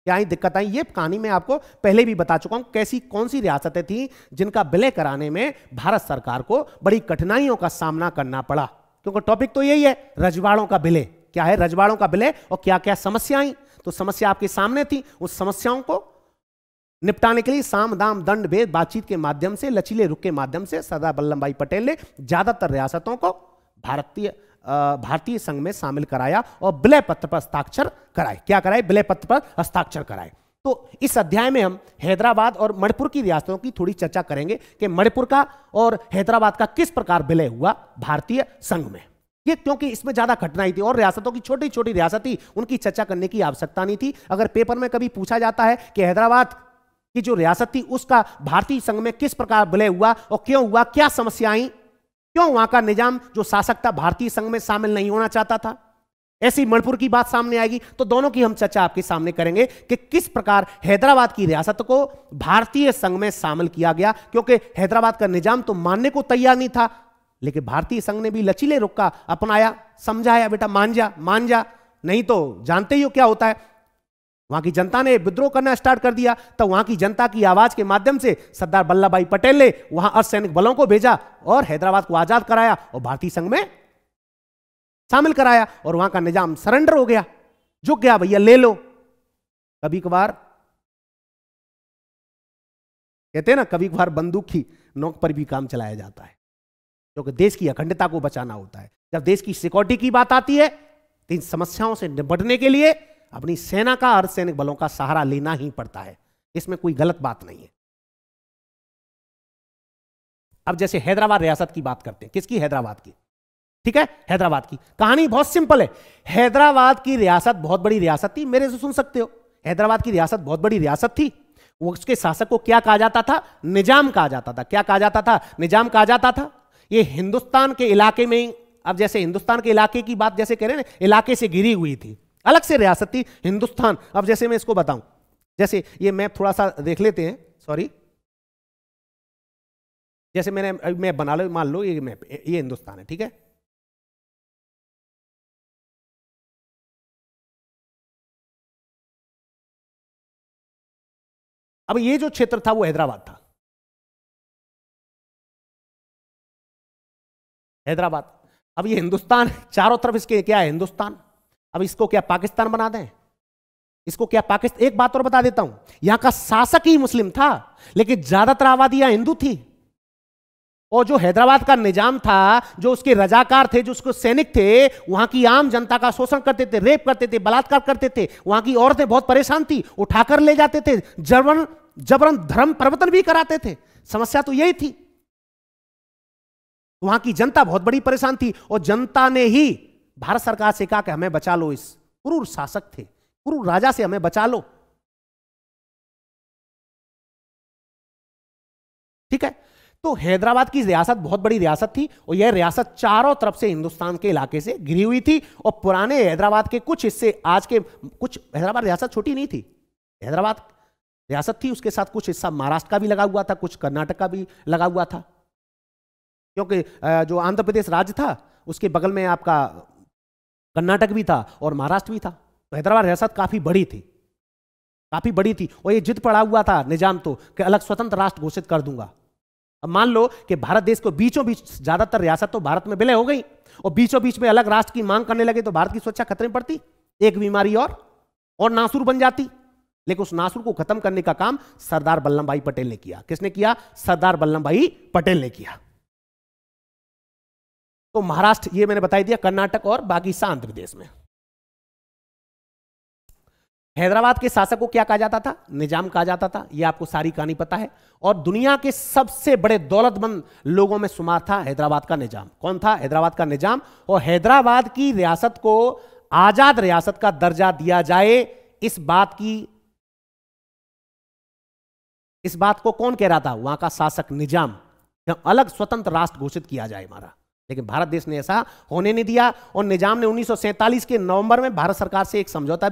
क्या ही दिक्कत आई, ये कहानी मैं आपको पहले भी बता चुका हूं। कैसी कौन सी रियासतें थी जिनका विलय कराने में भारत सरकार को बड़ी कठिनाइयों का सामना करना पड़ा, क्योंकि टॉपिक तो यही है, रजवाड़ों का विलय। क्या है रजवाड़ों का विलय और क्या क्या समस्या आई? तो समस्या आपके सामने थी, उस समस्याओं को निपटाने के लिए साम दाम दंड भेद बातचीत के माध्यम से, लचीले रुख के माध्यम से सरदार वल्लभ भाई पटेल ने ज्यादातर रियासतों को भारतीय संघ में शामिल कराया और विलय पत्र पर हस्ताक्षर कराए। क्या कराए? विलय पत्र पर हस्ताक्षर कराए। तो इस अध्याय में हम हैदराबाद और मणिपुर की रियासतों की थोड़ी चर्चा करेंगे कि मणिपुर का और हैदराबाद का किस प्रकार विलय हुआ भारतीय संघ में। ये क्योंकि इसमें ज्यादा कठिनाई थी और रियासतों की छोटी छोटी रियासत थी, उनकी चर्चा करने की आवश्यकता नहीं थी। अगर पेपर में कभी पूछा जाता है कि हैदराबाद की जो रियासत थी उसका भारतीय संघ में किस प्रकार विलय हुआ और क्यों हुआ, क्या समस्या आई, क्यों वहां का निजाम जो शासक था भारतीय संघ में शामिल नहीं होना चाहता था, ऐसी मणिपुर की बात सामने आएगी। तो दोनों की हम चर्चा आपके सामने करेंगे कि किस प्रकार हैदराबाद की रियासत को भारतीय संघ में शामिल किया गया, क्योंकि हैदराबाद का निजाम तो मानने को तैयार नहीं था, लेकिन भारतीय संघ ने भी लचीले रुख का अपनाया, समझाया बेटा मान जा, नहीं तो जानते ही हो क्या होता है। वहां की जनता ने विद्रोह करना स्टार्ट कर दिया, तो वहां की जनता की आवाज के माध्यम से सरदार वल्लभ भाई पटेल ने वहां अर्धसैनिक बलों को भेजा और हैदराबाद को आजाद कराया और भारतीय संघ में शामिल कराया और वहां का निजाम सरेंडर हो गया। जो क्या भैया ले लो। कभी कभार कहते हैं ना, कभी कभार बंदूक की नोक पर भी काम चलाया जाता है, क्योंकि देश की अखंडता को बचाना होता है। जब देश की सिक्योरिटी की बात आती है तो इन समस्याओं से निपटने के लिए अपनी सेना का, अर्धसैनिक बलों का सहारा लेना ही पड़ता है, इसमें कोई गलत बात नहीं है। अब जैसे हैदराबाद रियासत की बात करते हैं, किसकी? हैदराबाद की। ठीक है, हैदराबाद की कहानी बहुत सिंपल है। हैदराबाद की रियासत बहुत बड़ी रियासत थी, मेरे से सुन सकते हो। हैदराबाद की रियासत बहुत बड़ी रियासत थी। उसके शासक को क्या कहा जाता था? निजाम कहा जाता था। क्या कहा जाता था? निजाम कहा जाता था। ये हिंदुस्तान के इलाके में, अब जैसे हिंदुस्तान के इलाके की बात जैसे कह रहे हैं ना, इलाके से घिरी हुई थी, अलग से रियासत थी हिंदुस्तान। अब जैसे मैं इसको बताऊं, जैसे ये मैप थोड़ा सा देख लेते हैं, सॉरी, जैसे मैंने मैप बना लो, मान लो ये मैप, ये हिंदुस्तान है, ठीक है। अब ये जो क्षेत्र था वो हैदराबाद था, हैदराबाद। अब ये हिंदुस्तान, चारों तरफ इसके क्या है? हिंदुस्तान। अब इसको क्या पाकिस्तान बना दें? इसको क्या पाकिस्तान? एक बात और बता देता हूं, यहां का शासक ही मुस्लिम था, लेकिन ज्यादातर आबादी यहां हिंदू थी। और जो हैदराबाद का निजाम था, जो उसके रजाकार थे, जो उसके सैनिक थे, वहां की आम जनता का शोषण करते थे, रेप करते थे, बलात्कार करते थे। वहां की औरतें बहुत परेशान थी, उठाकर ले जाते थे, जबरन धर्म परिवर्तन भी कराते थे। समस्या तो यही थी। वहां की जनता बहुत बड़ी परेशान थी और जनता ने ही भारत सरकार से कहा कि हमें बचा लो, इस क्रूर शासक थे, क्रूर राजा से हमें बचा लो। ठीक है, तो हैदराबाद की रियासत बहुत बड़ी रियासत थी और यह रियासत चारों तरफ से हिंदुस्तान के इलाके से घिरी हुई थी। और पुराने हैदराबाद के कुछ हिस्से, आज के कुछ, हैदराबाद रियासत छोटी नहीं थी, हैदराबाद रियासत थी, उसके साथ कुछ हिस्सा महाराष्ट्र का भी लगा हुआ था, कुछ कर्नाटक का भी लगा हुआ था, क्योंकि जो आंध्र प्रदेश राज्य था उसके बगल में आपका कर्नाटक भी था और महाराष्ट्र भी था। तो हैदराबाद रियासत काफी बड़ी थी, काफी बड़ी थी। और ये जिद पड़ा हुआ था निजाम तो कि अलग स्वतंत्र राष्ट्र घोषित कर दूंगा। अब मान लो कि भारत देश को बीचों बीच ज्यादातर रियासत तो भारत में विलय हो गई और बीचों बीच में अलग राष्ट्र की मांग करने लगे, तो भारत की सुरक्षा खतरे में पड़ती, एक बीमारी और नासुर बन जाती। लेकिन उस नासुर को खत्म करने का काम सरदार वल्लभ भाई पटेल ने किया। किसने किया? सरदार वल्लभ भाई पटेल ने किया। तो महाराष्ट्र, ये मैंने बता दिया, कर्नाटक और बाकी आंध्र प्रदेश में। हैदराबाद के शासक को क्या कहा जाता था? निजाम कहा जाता था। यह आपको सारी कहानी पता है। और दुनिया के सबसे बड़े दौलतमंद लोगों में शुमार था हैदराबाद का निजाम। कौन था? हैदराबाद का निजाम। और हैदराबाद की रियासत को आजाद रियासत का दर्जा दिया जाए, इस बात को कौन कह रहा था? वहां का शासक निजाम। अलग स्वतंत्र राष्ट्र घोषित किया जाए हमारा, लेकिन भारत देश ने ऐसा होने नहीं दिया। और निजाम ने 1947 के नवंबर में भारत सरकार से एक समझौता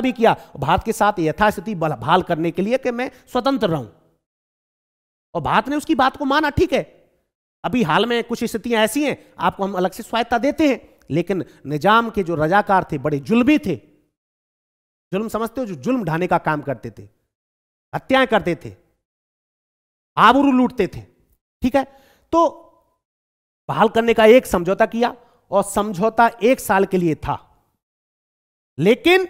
भी किया, भारत के साथ यथास्थिति बहाल करने के लिए कि मैं स्वतंत्र रहूं। और भारत ने उसकी बात को माना। ठीक है, अभी हाल में कुछ स्थितियां ऐसी हैं, आपको हम अलग से स्वायत्ता देते हैं, लेकिन निजाम के जो रजाकार थे बड़े जुल्मी थे, जुल्म समझते हो? जो जुल्म ढाने का काम करते थे, हत्याएं करते थे, आबरू लूटते थे। ठीक है, तो बहाल करने का एक समझौता किया और समझौता 1 साल के लिए था, लेकिन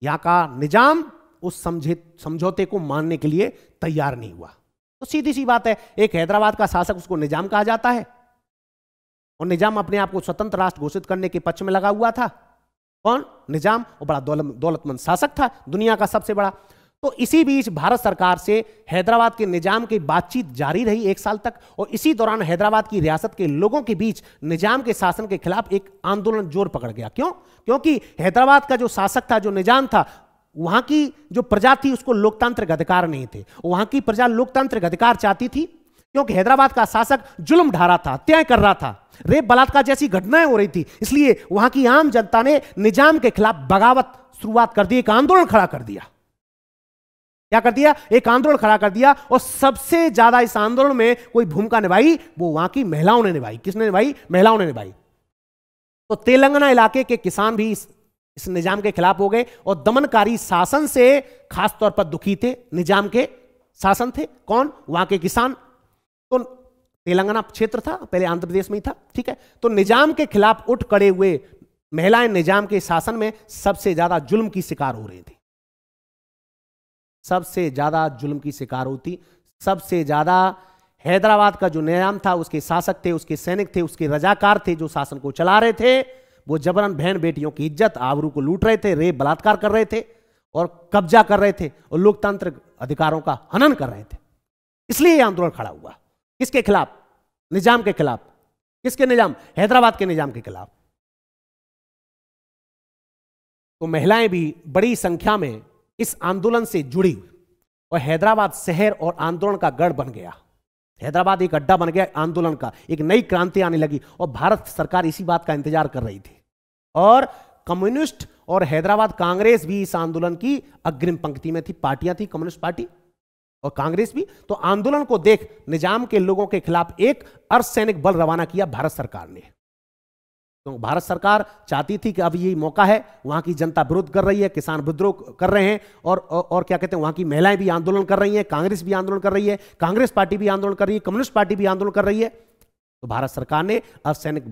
यहां का निजाम उस समझौते को मानने के लिए तैयार नहीं हुआ। तो सीधी सी बात है, एक हैदराबाद का शासक, उसको निजाम कहा जाता है, और निजाम अपने आप को स्वतंत्र राष्ट्र घोषित करने के पक्ष में लगा हुआ था। कौन? निजाम। और बड़ा दौलतमंद शासक था, दुनिया का सबसे बड़ा। तो इसी बीच भारत सरकार से हैदराबाद के निजाम की बातचीत जारी रही 1 साल तक, और इसी दौरान हैदराबाद की रियासत के लोगों के बीच निजाम के शासन के खिलाफ एक आंदोलन जोर पकड़ गया। क्यों? क्योंकि हैदराबाद का जो शासक था, जो निजाम था, वहां की जो प्रजा थी उसको लोकतांत्रिक अधिकार नहीं थे। वहां की प्रजा लोकतांत्रिक अधिकार चाहती थी, क्योंकि हैदराबाद का शासक जुल्म ढा रहा था, हत्याएं कर रहा था, रेप बलात्कार जैसी घटनाएं हो रही थी। इसलिए वहां की आम जनता ने निजाम के खिलाफ बगावत शुरुआत कर दी, एक आंदोलन खड़ा कर दिया। क्या कर दिया? एक आंदोलन खड़ा कर दिया। और सबसे ज्यादा इस आंदोलन में कोई भूमिका निभाई, वो वहां की महिलाओं ने निभाई। किसने निभाई? महिलाओं ने निभाई। तो तेलंगाना इलाके के किसान भी इस निजाम के खिलाफ हो गए, और दमनकारी शासन से खासतौर पर दुखी थे। निजाम के शासन थे कौन? वहां के किसान। तो तेलंगाना क्षेत्र था, पहले आंध्र प्रदेश में ही था। ठीक है, तो निजाम के खिलाफ उठ खड़े हुए महिलाएं निजाम के शासन में सबसे ज्यादा जुल्म की शिकार हो रही थी, सबसे ज्यादा जुल्म की शिकार होती। सबसे ज्यादा हैदराबाद का जो निजाम था, उसके शासक थे, उसके सैनिक थे, उसके रजाकार थे, जो शासन को चला रहे थे, वो जबरन बहन बेटियों की इज्जत, आबरू को लूट रहे थे, रेप बलात्कार कर रहे थे, और कब्जा कर रहे थे, और लोकतांत्रिक अधिकारों का हनन कर रहे थे। इसलिए यह आंदोलन खड़ा हुआ। किसके खिलाफ? निजाम के खिलाफ। किसके निजाम? हैदराबाद के निजाम के खिलाफ। तो महिलाएं भी बड़ी संख्या में इस आंदोलन से जुड़ी, और हैदराबाद शहर और आंदोलन का गढ़ बन गया। हैदराबाद एक अड्डा बन गया आंदोलन का, एक नई क्रांति आने लगी, और भारत सरकार इसी बात का इंतजार कर रही थी। और कम्युनिस्ट और हैदराबाद कांग्रेस भी इस आंदोलन की अग्रिम पंक्ति में थी। पार्टियां थी, कम्युनिस्ट पार्टी और कांग्रेस भी। तो आंदोलन को देख निजाम के लोगों के खिलाफ एक अर्धसैनिक बल रवाना किया भारत सरकार ने। तो भारत सरकार चाहती थी कि अब ये मौका है, वहां की जनता विरोध कर रही है, किसान विद्रोह कर रहे हैं, और क्या कहते हैं, वहां की महिलाएं भी आंदोलन कर रही हैं, कांग्रेस भी आंदोलन कर रही है, कांग्रेस पार्टी भी आंदोलन कर रही है, कम्युनिस्ट पार्टी भी आंदोलन कर रही है। तो भारत सरकार ने अर्धसैनिक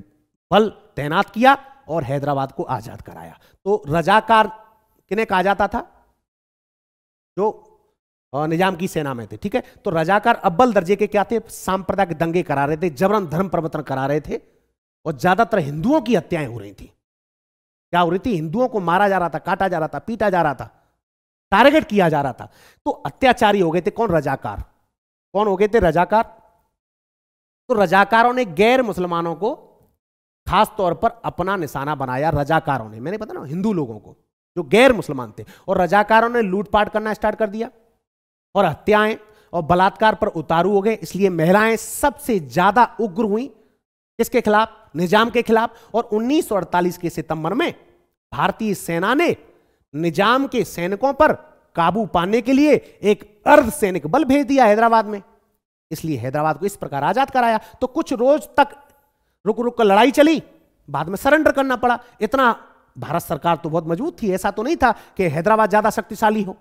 बल तैनात किया और हैदराबाद को आजाद कराया। तो रजाकार किन्हें कहा जाता था? जो निजाम की सेना में थे। ठीक है, तो रजाकार अव्वल दर्जे के क्या थे? सांप्रदायिक दंगे करा रहे थे, जबरन धर्म परिवर्तन करा रहे थे, और ज्यादातर हिंदुओं की हत्याएं हो रही थी। क्या हो रही थी? हिंदुओं को मारा जा रहा था, काटा जा रहा था, पीटा जा रहा था, टारगेट किया जा रहा था। तो अत्याचारी हो गए थे कौन? रजाकार। कौन हो गए थे? रजाकार। तो रजाकारों ने गैर मुसलमानों को खास तौर पर अपना निशाना बनाया। रजाकारों ने, मैंने बताया ना, हिंदू लोगों को जो गैर मुसलमान थे, और रजाकारों ने लूटपाट करना स्टार्ट कर दिया, और हत्याएं और बलात्कार पर उतारू हो गए। इसलिए महिलाएं सबसे ज्यादा उग्र हुई। किसके खिलाफ? निजाम के खिलाफ। और 1948 के सितंबर में भारतीय सेना ने निजाम के सैनिकों पर काबू पाने के लिए एक अर्धसैनिक बल भेज दिया हैदराबाद में। इसलिए हैदराबाद को इस प्रकार आजाद कराया। तो कुछ रोज तक रुक रुक कर लड़ाई चली, बाद में सरेंडर करना पड़ा। इतना भारत सरकार तो बहुत मजबूत थी, ऐसा तो नहीं था कि हैदराबाद ज्यादा शक्तिशाली हो।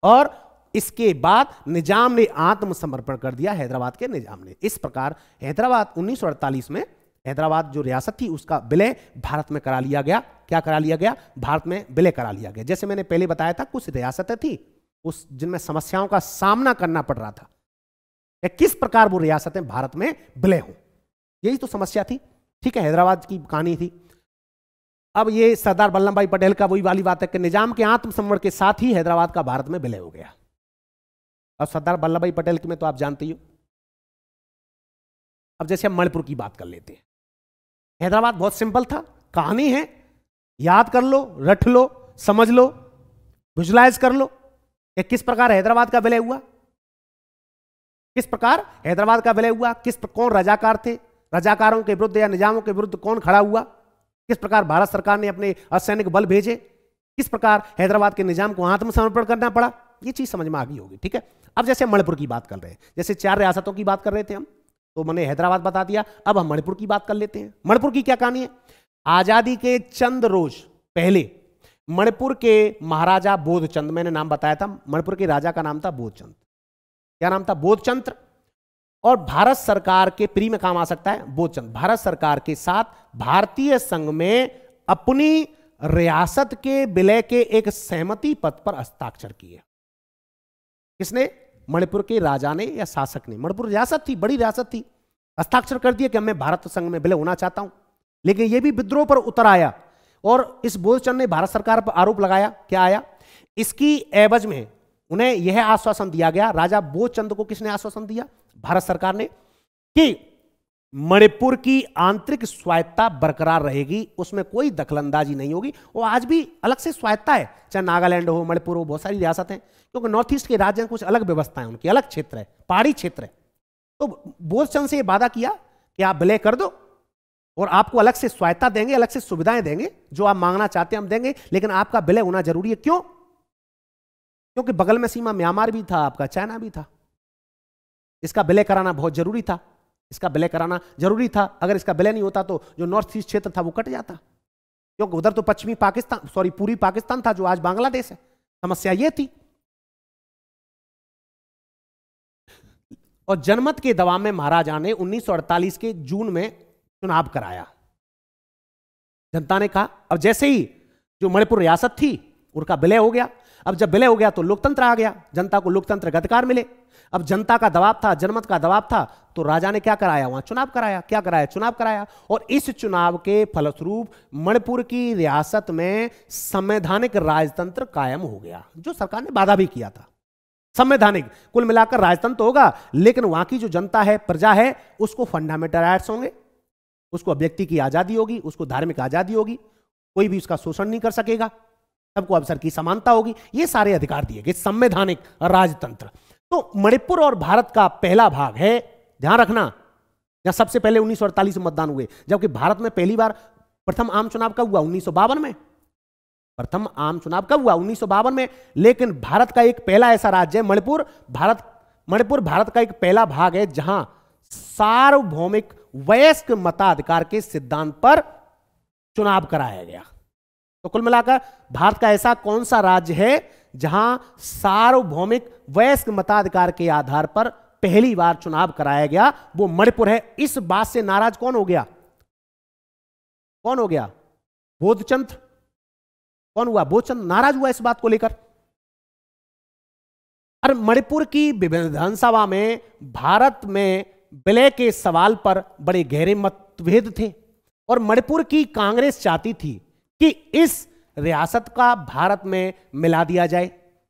और इसके बाद निजाम ने आत्मसमर्पण कर दिया, हैदराबाद के निजाम ने। इस प्रकार हैदराबाद 1948 में हैदराबाद जो रियासत थी उसका विलय भारत में करा लिया गया। क्या करा लिया गया? भारत में विलय करा लिया गया। जैसे मैंने पहले बताया था, कुछ रियासतें थी उस जिनमें समस्याओं का सामना करना पड़ रहा था, किस प्रकार वो रियासतें भारत में विलय हों, यही तो समस्या थी। ठीक है, हैदराबाद की कहानी थी। अब ये सरदार वल्लभ भाई पटेल का वही वाली बात है कि निजाम के आत्मसमर्पण के साथ ही हैदराबाद का भारत में विलय हो गया। अब सरदार वल्लभ भाई पटेल की में तो आप जानते ही हो। अब जैसे हम मणिपुर की बात कर लेते हैं। हैदराबाद बहुत सिंपल था, कहानी है, याद कर लो, रट लो, समझ लो, विजुलाइज कर लो कि किस प्रकार हैदराबाद का विलय हुआ। किस प्रकार हैदराबाद का विलय हुआ, कौन रजाकार थे, रजाकारों के विरुद्ध या निजामों के विरुद्ध कौन खड़ा हुआ, किस प्रकार भारत सरकार ने अपने अर्धसैनिक बल भेजे, किस प्रकार हैदराबाद के निजाम को आत्मसमर्पण करना पड़ा, ये चीज समझ में आ गई होगी। ठीक है, अब जैसे मणिपुर की बात कर रहे हैं, जैसे 4 रियासतों की बात कर रहे थे हम, तो मैंने हैदराबाद बता दिया। अब हम मणिपुर की बात कर लेते हैं। मणिपुर की क्या कहानी है? आजादी के चंद रोज पहले मणिपुर के महाराजा बोधचंद, मैंने नाम बताया था, मणिपुर के राजा का नाम था बोधचंद। क्या नाम था? बोधचंद्र। और भारत सरकार के प्री में काम आ सकता है बोधचंद, भारत सरकार के साथ भारतीय संघ में अपनी रियासत के विलय के एक सहमति पत्र पर हस्ताक्षर किए। किसने? मणिपुर के राजा ने या शासक ने। मणिपुर रियासत थी, बड़ी रियासत थी, हस्ताक्षर कर दिया कि मैं भारत संघ में विलय होना चाहता हूं। लेकिन यह भी विद्रोह पर उतर आया और इस बोधचंद ने भारत सरकार पर आरोप लगाया। क्या आया? इसकी एवज में उन्हें यह आश्वासन दिया गया, राजा बोधचंद को किसने आश्वासन दिया? भारत सरकार ने, कि मणिपुर की आंतरिक स्वायत्ता बरकरार रहेगी, उसमें कोई दखलंदाजी नहीं होगी। और आज भी अलग से स्वायत्ता है, चाहे नागालैंड हो, मणिपुर हो, बहुत सारी रियासतें, क्योंकि नॉर्थ ईस्ट के राज्य में कुछ अलग व्यवस्था है, उनकी अलग क्षेत्र है, पहाड़ी क्षेत्र है। तो बोधचंद से यह वादा किया कि आप विलय कर दो और आपको अलग से स्वायत्ता देंगे, अलग से सुविधाएं देंगे, जो आप मांगना चाहते हैं हम देंगे, लेकिन आपका विलय होना जरूरी है। क्यों? क्योंकि बगल में सीमा म्यांमार भी था, आपका चाइना भी था, इसका विलय कराना बहुत जरूरी था, इसका विलय कराना जरूरी था। अगर इसका विलय नहीं होता तो जो नॉर्थ ईस्ट क्षेत्र था वो कट जाता, क्योंकि उधर तो पश्चिमी पाकिस्तान, सॉरी पूर्वी पाकिस्तान था, जो आज बांग्लादेश है। समस्या ये थी। और जनमत के दबाव में महाराजा ने 1948 के जून में चुनाव कराया। जनता ने कहा, अब जैसे ही जो मणिपुर रियासत थी उनका विलय हो गया, अब जब विलय हो गया तो लोकतंत्र आ गया, जनता को लोकतंत्र के अधिकार मिले। अब जनता का दबाव था, जनमत का दबाव था, तो राजा ने क्या कराया? वहां चुनाव कराया। क्या कराया? चुनाव कराया। और इस चुनाव के फलस्वरूप मणिपुर की रियासत में संवैधानिक राजतंत्र कायम हो गया, जो सरकार ने वादा भी किया था। संवैधानिक, कुल मिलाकर राजतंत्र तो होगा, लेकिन वहां की जो जनता है, प्रजा है, उसको फंडामेंटल राइट्स होंगे, उसको व्यक्ति की आजादी होगी, उसको धार्मिक आजादी होगी, कोई भी उसका शोषण नहीं कर सकेगा, सबको अवसर की समानता होगी, ये सारे अधिकार दिए गए, संवैधानिक राजतंत्र। तो मणिपुर और भारत का पहला भाग है, ध्यान रखना, जहां सबसे पहले 1948 में मतदान हुए, जबकि भारत में पहली बार प्रथम आम चुनाव कब हुआ? 1952 में। प्रथम आम चुनाव कब हुआ? 1952 में। लेकिन भारत का एक पहला ऐसा राज्य है मणिपुर, भारत का एक पहला भाग है जहां सार्वभौमिक वयस्क मताधिकार के सिद्धांत पर चुनाव कराया गया। तो कुल मिलाकर भारत का ऐसा कौन सा राज्य है जहां सार्वभौमिक वयस्क मताधिकार के आधार पर पहली बार चुनाव कराया गया? वो मणिपुर है। इस बात से नाराज कौन हो गया? कौन हो गया? बोधचंद। कौन हुआ? बोधचंद नाराज हुआ इस बात को लेकर। और मणिपुर की विधानसभा में भारत में विलय के सवाल पर बड़े गहरे मतभेद थे और मणिपुर की कांग्रेस चाहती थी कि इस रियासत का भारत में मिला दिया जाए।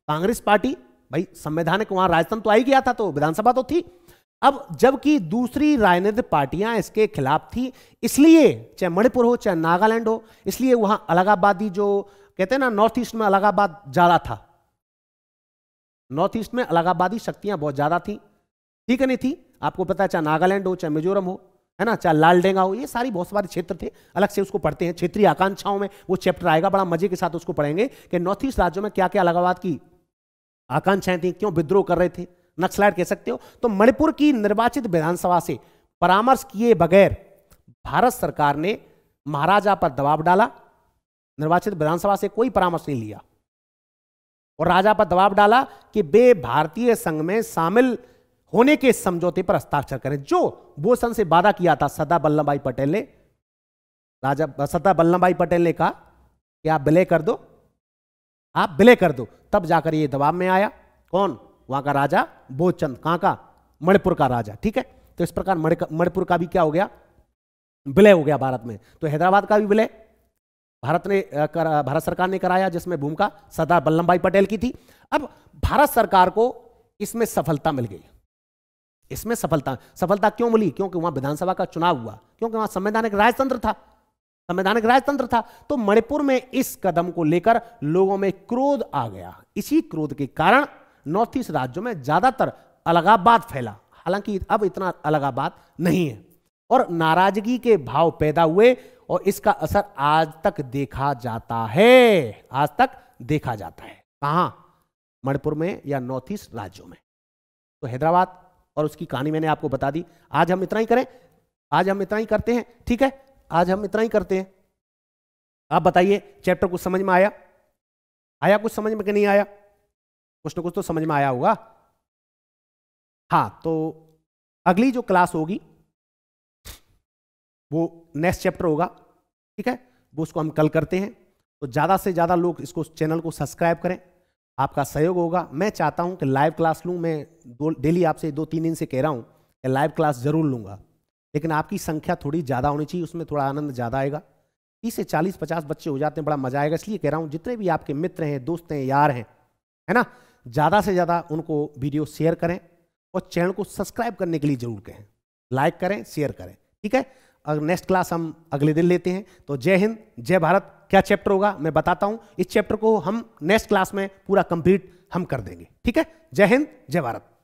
कांग्रेस पार्टी, भाई संवैधानिक वहां राजतंत्र तो आ ही गया था, तो विधानसभा तो थी। अब जबकि दूसरी राजनीतिक पार्टियां इसके खिलाफ थी, इसलिए चाहे मणिपुर हो चाहे नागालैंड हो, इसलिए वहां अलगाबादी, जो कहते हैं ना, नॉर्थ ईस्ट में अलगाबाद ज्यादा था, नॉर्थ ईस्ट में अलगाबादी शक्तियां बहुत ज्यादा थी, ठीक है नहीं थी? आपको पता है, चाहे नागालैंड हो चाहे मिजोरम हो, है ना, चाहे लालडेंगा हो, ये सारी बहुत सारे क्षेत्र थे, अलग से उसको पढ़ते हैं। क्षेत्रीय आकांक्षाओं में वो चैप्टर आएगा, बड़ा मजे के साथ उसको पढ़ेंगे कि नॉर्थ ईस्ट राज्यों में क्या क्या अलगाववाद की आकांक्षाएं थी, क्यों विद्रोह कर रहे थे, नक्सलाइट कह सकते हो। तो मणिपुर की निर्वाचित विधानसभा से परामर्श किए बगैर भारत सरकार ने महाराजा पर दबाव डाला, निर्वाचित विधानसभा से कोई परामर्श नहीं लिया और राजा पर दबाव डाला कि वे भारतीय संघ में शामिल होने के समझौते पर हस्ताक्षर करें, जो बोधचंद से वादा किया था सरदार वल्लभ भाई पटेल ने। सरदार वल्लभ भाई पटेल ने कहा कि आप विलय कर दो, आप विलय कर दो, तब जाकर ये दबाव में आया। कौन? वहां का राजा बोधचंद। कहां का? मणिपुर का राजा, ठीक है। तो इस प्रकार मणिपुर का भी क्या हो गया? विलय हो गया भारत में। तो हैदराबाद का भी विलय भारत सरकार ने कराया, जिसमें भूमिका सरदार वल्लभ भाई पटेल की थी। अब भारत सरकार को इसमें सफलता मिल गई। इसमें सफलता क्यों मिली? क्योंकि वहां विधानसभा का चुनाव हुआ, क्योंकि वहां संवैधानिक राजतंत्र था। तो मणिपुर में इस कदम को लेकर लोगों में क्रोध आ गया। इसी क्रोध के कारण नॉर्थ ईस्ट राज्यों में ज्यादातर अलगाववाद फैला, हालांकि अब इतना अलगाववाद नहीं है, और नाराजगी के भाव पैदा हुए और इसका असर आज तक देखा जाता है। कहां? मणिपुर में या नॉर्थ ईस्ट राज्यों में। तो हैदराबाद और उसकी कहानी मैंने आपको बता दी। आज हम इतना ही करते हैं, ठीक है, आज हम इतना ही करते हैं। आप बताइए, चैप्टर कुछ समझ में आया? आया कुछ समझ में कि नहीं आया? कुछ ना कुछ तो समझ में आया होगा। हाँ, तो अगली जो क्लास होगी वो नेक्स्ट चैप्टर होगा, ठीक है, वो उसको हम कल करते हैं। तो ज़्यादा से ज़्यादा लोग इसको चैनल को सब्सक्राइब करें, आपका सहयोग होगा। मैं चाहता हूं कि लाइव क्लास लूं, मैं डेली आपसे 2-3 दिन से कह रहा हूं कि लाइव क्लास जरूर लूंगा, लेकिन आपकी संख्या थोड़ी ज़्यादा होनी चाहिए, उसमें थोड़ा आनंद ज़्यादा आएगा। 30 से 40-50 बच्चे हो जाते हैं, बड़ा मजा आएगा। इसलिए कह रहा हूं जितने भी आपके मित्र हैं, दोस्त हैं, यार हैं, है ना, ज़्यादा से ज़्यादा उनको वीडियो शेयर करें और चैनल को सब्सक्राइब करने के लिए जरूर कहें, लाइक करें, शेयर करें, ठीक है। अगर नेक्स्ट क्लास हम अगले दिन लेते हैं। तो जय हिंद, जय भारत। क्या चैप्टर होगा मैं बताता हूं, इस चैप्टर को हम नेक्स्ट क्लास में पूरा कंप्लीट हम कर देंगे, ठीक है। जय हिंद, जय भारत।